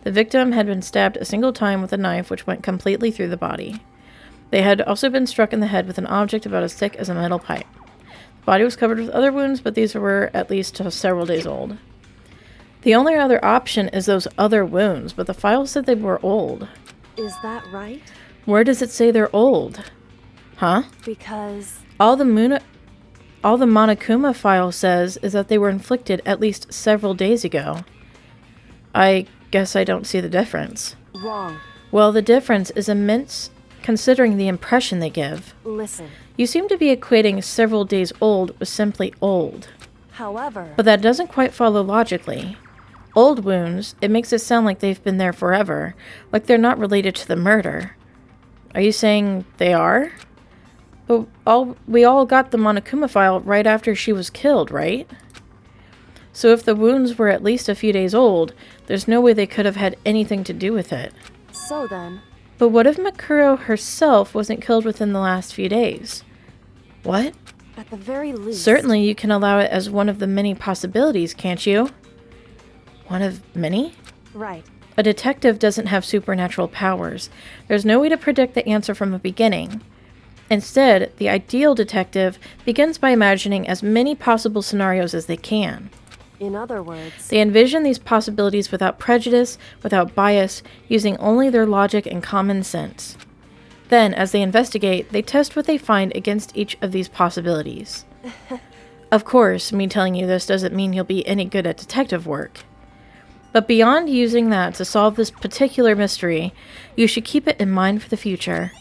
The victim had been stabbed a single time with a knife which went completely through the body. They had also been struck in the head with an object about as thick as a metal pipe. The body was covered with other wounds, but these were at least several days old. The only other option is those other wounds, but the file said they were old. Is that right? Where does it say they're old? Huh? Because... All the Monokuma file says is that they were inflicted at least several days ago. I guess I don't see the difference. Wrong. Well, the difference is immense considering the impression they give. Listen. You seem to be equating several days old with simply old. However... But that doesn't quite follow logically. Old wounds, it makes it sound like they've been there forever, like they're not related to the murder. Are you saying they are? But we all got the Monokuma file right after she was killed, right? So if the wounds were at least a few days old, there's no way they could have had anything to do with it. So then... But what if Mikuro herself wasn't killed within the last few days? What? At the very least... Certainly you can allow it as one of the many possibilities, can't you? One of many? Right. A detective doesn't have supernatural powers. There's no way to predict the answer from the beginning. Instead, the ideal detective begins by imagining as many possible scenarios as they can. In other words... They envision these possibilities without prejudice, without bias, using only their logic and common sense. Then, as they investigate, they test what they find against each of these possibilities. Of course, me telling you this doesn't mean you'll be any good at detective work. But beyond using that to solve this particular mystery, you should keep it in mind for the future.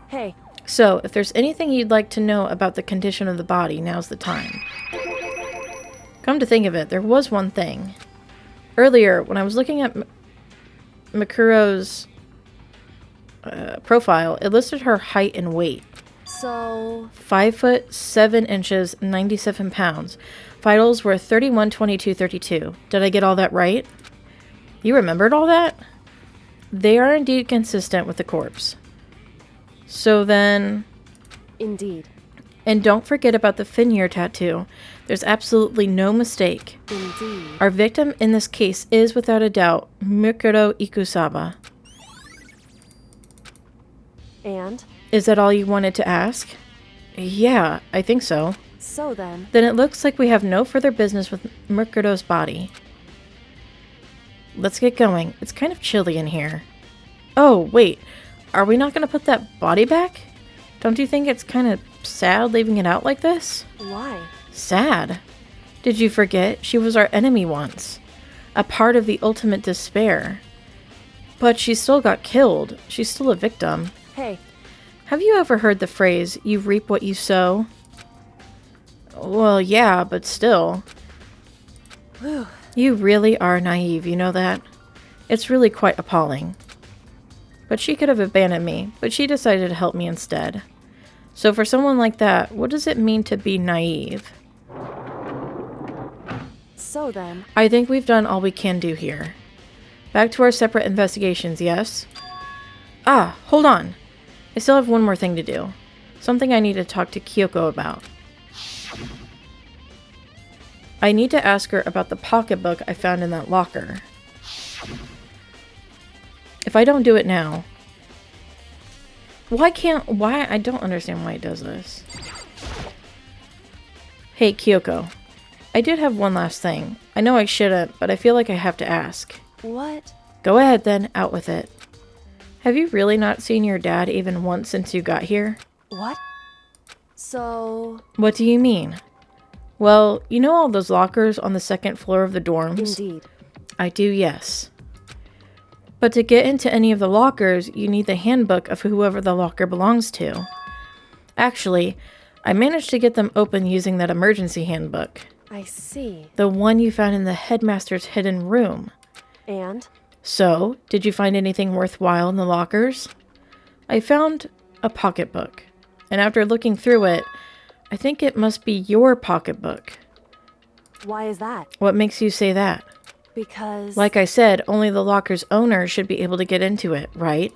Hey. So, if there's anything you'd like to know about the condition of the body, now's the time. Come to think of it, there was one thing. Earlier, when I was looking at Mikuro's profile, it listed her height and weight. So, 5 foot 7 inches, 97 pounds. Vitals were 31, 22, 32. Did I get all that right? You remembered all that? They are indeed consistent with the corpse. So then... indeed. And don't forget about the fin ear tattoo. There's absolutely no mistake. Indeed. Our victim in this case is, without a doubt, Mikuro Ikusaba. And? Is that all you wanted to ask? Yeah, I think so. So then... Then it looks like we have no further business with Mikuro's body. Let's get going. It's kind of chilly in here. Oh, wait. Are we not going to put that body back? Don't you think it's kind of sad leaving it out like this? Why? Sad? Did you forget? She was our enemy once. A part of the ultimate despair. But she still got killed. She's still a victim. Hey. Have you ever heard the phrase, you reap what you sow? Well, yeah, but still. Whew. You really are naive, you know that? It's really quite appalling. But she could have abandoned me, but she decided to help me instead. So for someone like that, what does it mean to be naive? So then... I think we've done all we can do here. Back to our separate investigations, yes? Ah, hold on. I still have one more thing to do. Something I need to talk to Kyoko about. I need to ask her about the pocketbook I found in that locker. If I don't do it now... Why? I don't understand why it does this. Hey, Kyoko. I did have one last thing. I know I shouldn't, but I feel like I have to ask. What? Go ahead then, out with it. Have you really not seen your dad even once since you got here? What? So... What do you mean? Well, you know all those lockers on the second floor of the dorms? Indeed. I do, yes. But to get into any of the lockers, you need the handbook of whoever the locker belongs to. Actually, I managed to get them open using that emergency handbook. I see. The one you found in the headmaster's hidden room. And? So, did you find anything worthwhile in the lockers? I found a pocketbook, and after looking through it, I think it must be your pocketbook. Why is that? What makes you say that? Because... Like I said, only the locker's owner should be able to get into it, right?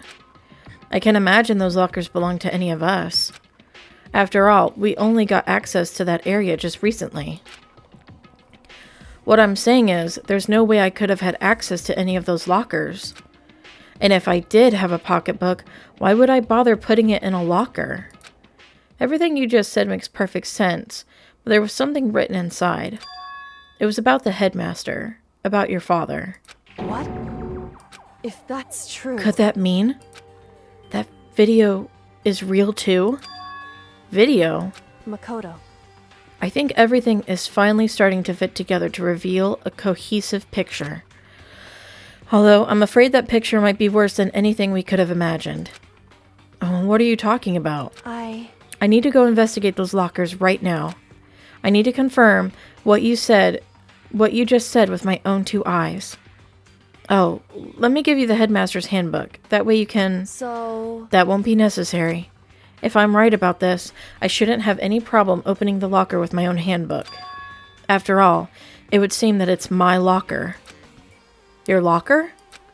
I can't imagine those lockers belong to any of us. After all, we only got access to that area just recently. What I'm saying is, there's no way I could have had access to any of those lockers. And if I did have a pocketbook, why would I bother putting it in a locker? Everything you just said makes perfect sense, but there was something written inside. It was about the headmaster, about your father. What? If that's true... Could that mean that video is real too? Video? Makoto. I think everything is finally starting to fit together to reveal a cohesive picture. Although, I'm afraid that picture might be worse than anything we could have imagined. Oh, what are you talking about? I need to go investigate those lockers right now. I need to confirm what you just said with my own 2 eyes. Oh, let me give you the headmaster's handbook. That way you can... So... That won't be necessary. If I'm right about this, I shouldn't have any problem opening the locker with my own handbook. After all, it would seem that it's my locker. Your locker?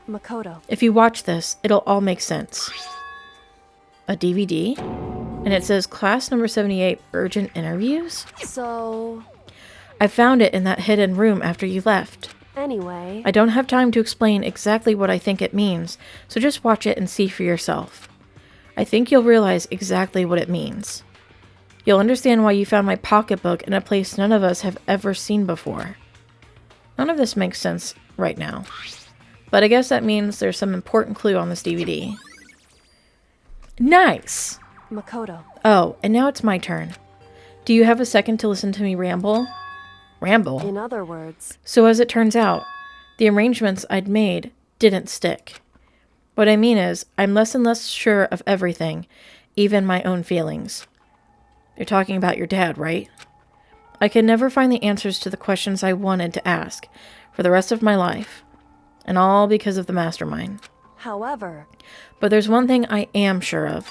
Makoto. If you watch this, it'll all make sense. A DVD? And it says class number 78 urgent interviews? So... I found it in that hidden room after you left. Anyway... I don't have time to explain exactly what I think it means, so just watch it and see for yourself. I think you'll realize exactly what it means. You'll understand why you found my pocketbook in a place none of us have ever seen before. None of this makes sense right now. But I guess that means there's some important clue on this DVD. Nice! Makoto. Oh, and now it's my turn. Do you have a second to listen to me ramble? Ramble? In other words... So as it turns out, the arrangements I'd made didn't stick. What I mean is, I'm less and less sure of everything, even my own feelings. You're talking about your dad, right? I can never find the answers to the questions I wanted to ask for the rest of my life, and all because of the mastermind. However... But there's one thing I am sure of.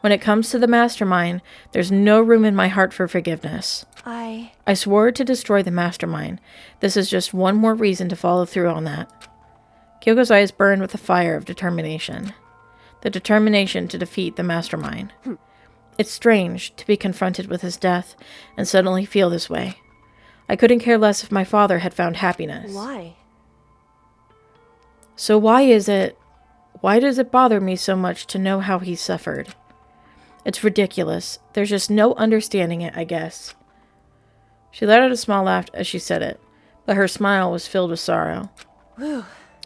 When it comes to the mastermind, there's no room in my heart for forgiveness. I swore to destroy the mastermind. This is just one more reason to follow through on that. Kyoko's eyes burned with the fire of determination. The determination to defeat the mastermind. It's strange to be confronted with his death and suddenly feel this way. I couldn't care less if my father had found happiness. Why? So why does it bother me so much to know how he suffered? It's ridiculous. There's just no understanding it, I guess. She let out a small laugh as she said it, but her smile was filled with sorrow. Whew.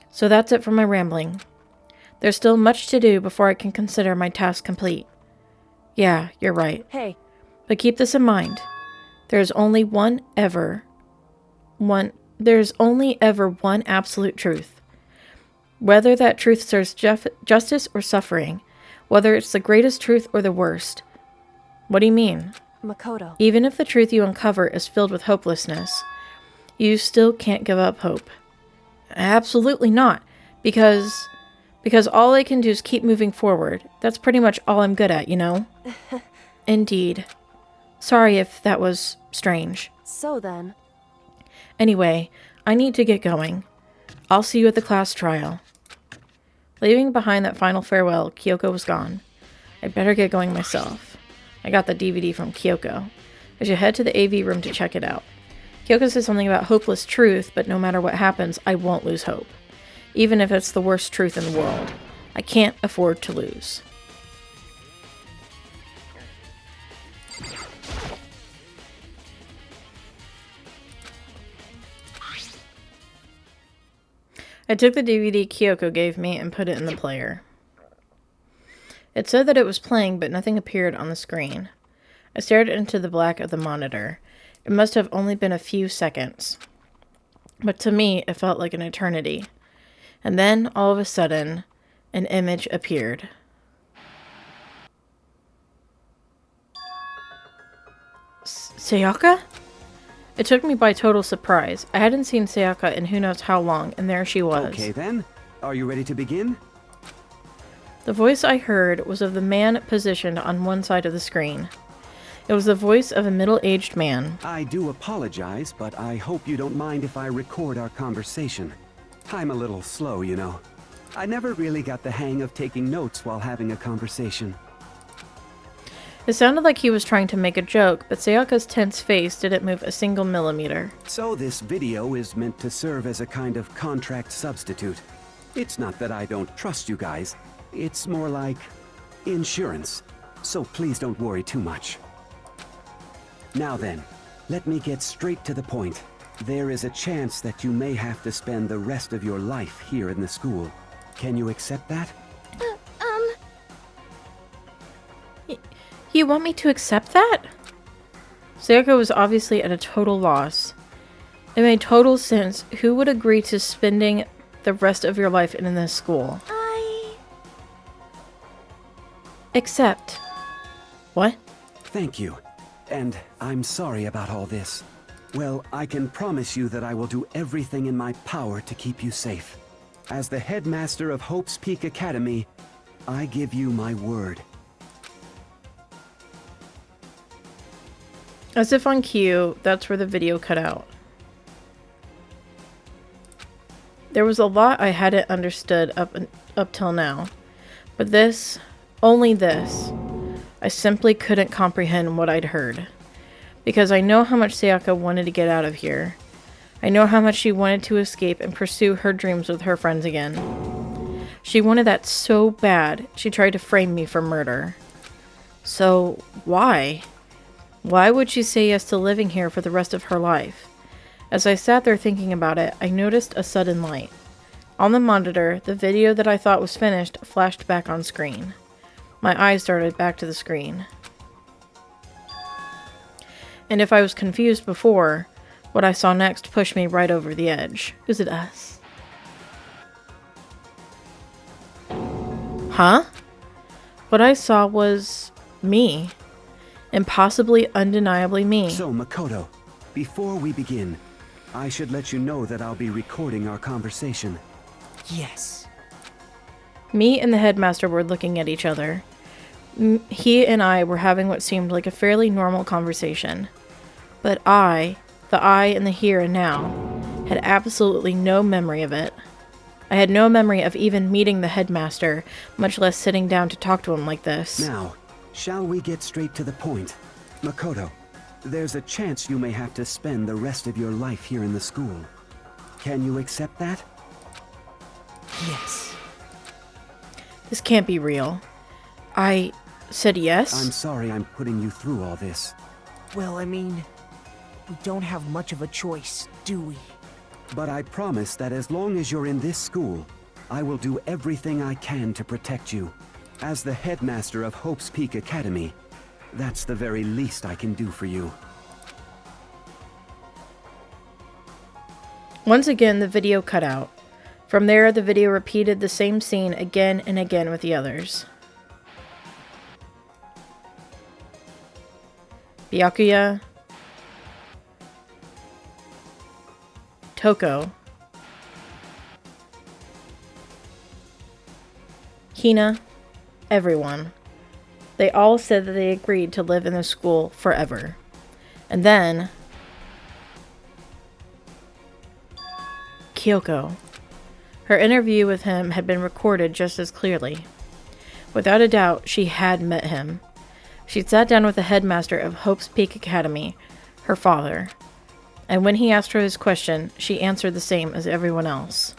So that's it for my rambling. There's still much to do before I can consider my task complete. Yeah, you're right. Hey. But keep this in mind. There's only ever one absolute truth. Whether that truth serves justice or suffering, whether it's the greatest truth or the worst. What do you mean? Makoto. Even if the truth you uncover is filled with hopelessness, you still can't give up hope. Absolutely not, because all I can do is keep moving forward. That's pretty much all I'm good at, you know? Indeed. Sorry if that was strange. So then. Anyway, I need to get going. I'll see you at the class trial. Leaving behind that final farewell, Kyoko was gone. I'd better get going myself. I got the DVD from Kyoko. I should head to the AV room to check it out. Kyoko says something about hopeless truth, but no matter what happens, I won't lose hope. Even if it's the worst truth in the world. I can't afford to lose. I took the DVD Kyoko gave me and put it in the player. It said that it was playing, but nothing appeared on the screen. I stared into the black of the monitor. It must have only been a few seconds. But to me, it felt like an eternity. And then, all of a sudden, an image appeared. Sayaka? It took me by total surprise. I hadn't seen Sayaka in who knows how long, and there she was. Okay then, are you ready to begin? The voice I heard was of the man positioned on one side of the screen. It was the voice of a middle-aged man. I do apologize, but I hope you don't mind if I record our conversation. I'm a little slow, you know. I never really got the hang of taking notes while having a conversation. It sounded like he was trying to make a joke, but Sayaka's tense face didn't move a single millimeter. So this video is meant to serve as a kind of contract substitute. It's not that I don't trust you guys. It's more like insurance. So please don't worry too much. Now then, let me get straight to the point. There is a chance that you may have to spend the rest of your life here in the school. Can you accept that? You want me to accept that? Sayaka was obviously at a total loss. It made total sense. Who would agree to spending the rest of your life in this school? Accept. What? Thank you. And I'm sorry about all this. Well, I can promise you that I will do everything in my power to keep you safe. As the headmaster of Hope's Peak Academy, I give you my word. As if on cue, that's where the video cut out. There was a lot I hadn't understood up till now. But this, only this, I simply couldn't comprehend what I'd heard. Because I know how much Sayaka wanted to get out of here. I know how much she wanted to escape and pursue her dreams with her friends again. She wanted that so bad, she tried to frame me for murder. So, why? Why would she say yes to living here for the rest of her life? As I sat there thinking about it, I noticed a sudden light. On the monitor, the video that I thought was finished flashed back on screen. My eyes darted back to the screen. And if I was confused before, what I saw next pushed me right over the edge. Is it us? Huh? What I saw was me. Impossibly, undeniably me. So, Makoto, before we begin, I should let you know that I'll be recording our conversation. Yes. Me and the headmaster were looking at each other. He and I were having what seemed like a fairly normal conversation. But I, the I in the here and now, had absolutely no memory of it. I had no memory of even meeting the headmaster, much less sitting down to talk to him like this. Now, shall we get straight to the point? Makoto, there's a chance you may have to spend the rest of your life here in the school. Can you accept that? Yes. This can't be real. I said yes? I'm sorry I'm putting you through all this. Well, I mean, we don't have much of a choice, do we? But I promise that as long as you're in this school, I will do everything I can to protect you. As the headmaster of Hope's Peak Academy, that's the very least I can do for you. Once again, the video cut out. From there, the video repeated the same scene again and again with the others. Byakuya, Toko, Hina, everyone. They all said that they agreed to live in the school forever. And then Kyoko. Her interview with him had been recorded just as clearly. Without a doubt, she had met him. She'd sat down with the headmaster of Hope's Peak Academy, her father. And when he asked her his question, she answered the same as everyone else.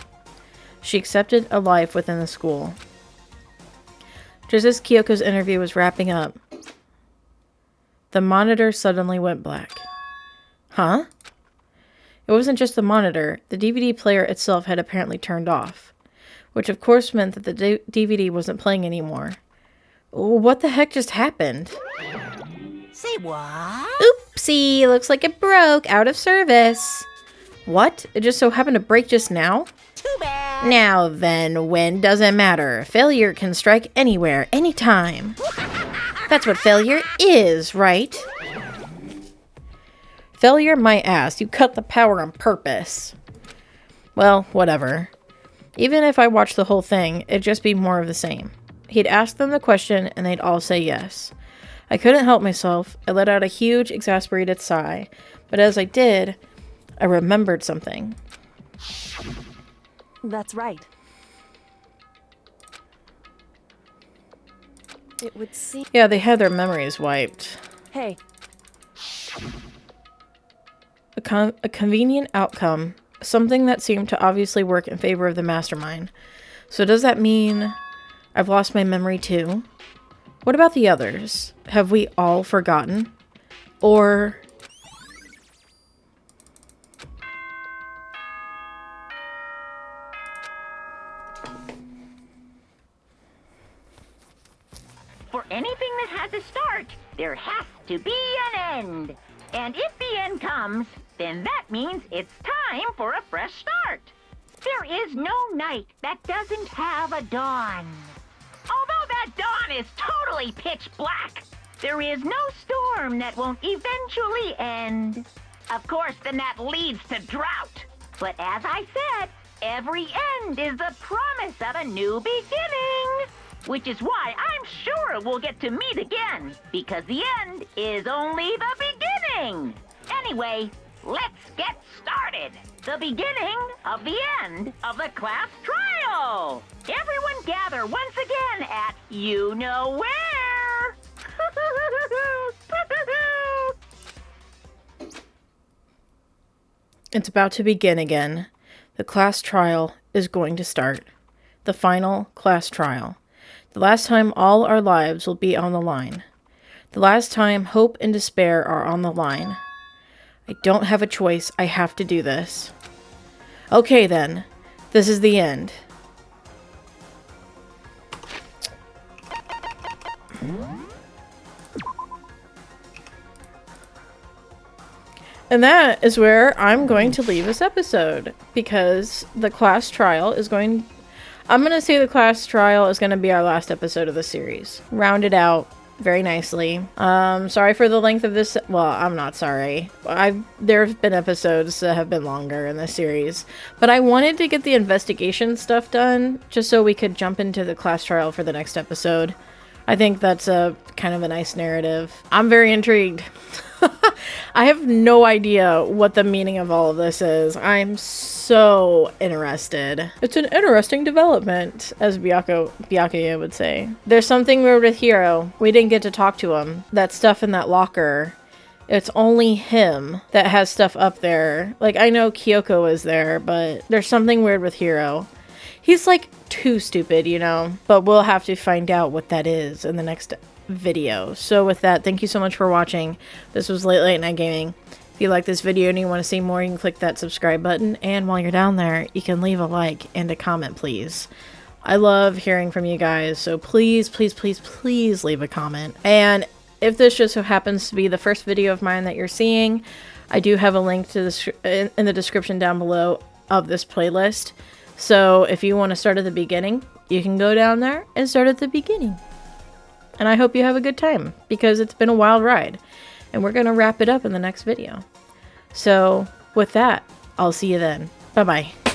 She accepted a life within the school. Just as Kyoko's interview was wrapping up, the monitor suddenly went black. Huh? It wasn't just the monitor. The DVD player itself had apparently turned off, which of course meant that the DVD wasn't playing anymore. What the heck just happened? Say what? Oopsie, looks like it broke, out of service. What? It just so happened to break just now? Too bad. Now then, when doesn't matter. Failure can strike anywhere, anytime. That's what failure is, right? Failure, my ass. You cut the power on purpose. Well, whatever. Even if I watched the whole thing, it'd just be more of the same. He'd ask them the question, and they'd all say yes. I couldn't help myself. I let out a huge, exasperated sigh. But as I did, I remembered something. That's right. It would seem... Yeah, they had their memories wiped. Hey, A convenient outcome. Something that seemed to obviously work in favor of the mastermind. So does that mean I've lost my memory too? What about the others? Have we all forgotten? Or... For anything that has a start, there has to be an end. And if the end comes, then that means it's time for a fresh start. There is no night that doesn't have a dawn. Although that dawn is totally pitch black, there is no storm that won't eventually end. Of course, then that leads to drought. But as I said, every end is the promise of a new beginning. Which is why I'm sure we'll get to meet again, because the end is only the beginning. Anyway, let's get started. The beginning of the end of the class trial. Everyone gather once again at you know where. It's about to begin again. The class trial is going to start. The final class trial. The last time all our lives will be on the line. The last time hope and despair are on the line. I don't have a choice. I have to do this. Okay then. This is the end. And that is where I'm going to leave this episode. Because the class trial is going... I'm going to say the class trial is going to be our last episode of the series. Rounded out very nicely. Sorry for the length of this. Well, I'm not sorry. There have been episodes that have been longer in this series. But I wanted to get the investigation stuff done just so we could jump into the class trial for the next episode. I think that's a kind of a nice narrative. I'm very intrigued. I have no idea what the meaning of all of this is. I'm so interested. It's an interesting development, as Byakuya would say. There's something weird with Hiro. We didn't get to talk to him. That stuff in that locker, it's only him that has stuff up there. Like, I know Kyoko is there, but there's something weird with Hiro. He's like too stupid, you know? But we'll have to find out what that is in the next video. So with that, thank you so much for watching. This was Late Night Gaming. If you like this video and you want to see more, you can click that subscribe button. And while you're down there, you can leave a like and a comment, please. I love hearing from you guys. So please, please, please, please leave a comment. And if this just so happens to be the first video of mine that you're seeing, I do have a link to this in the description down below of this playlist. So if you want to start at the beginning, you can go down there and start at the beginning. And I hope you have a good time, because it's been a wild ride. And we're going to wrap it up in the next video. So with that, I'll see you then. Bye-bye.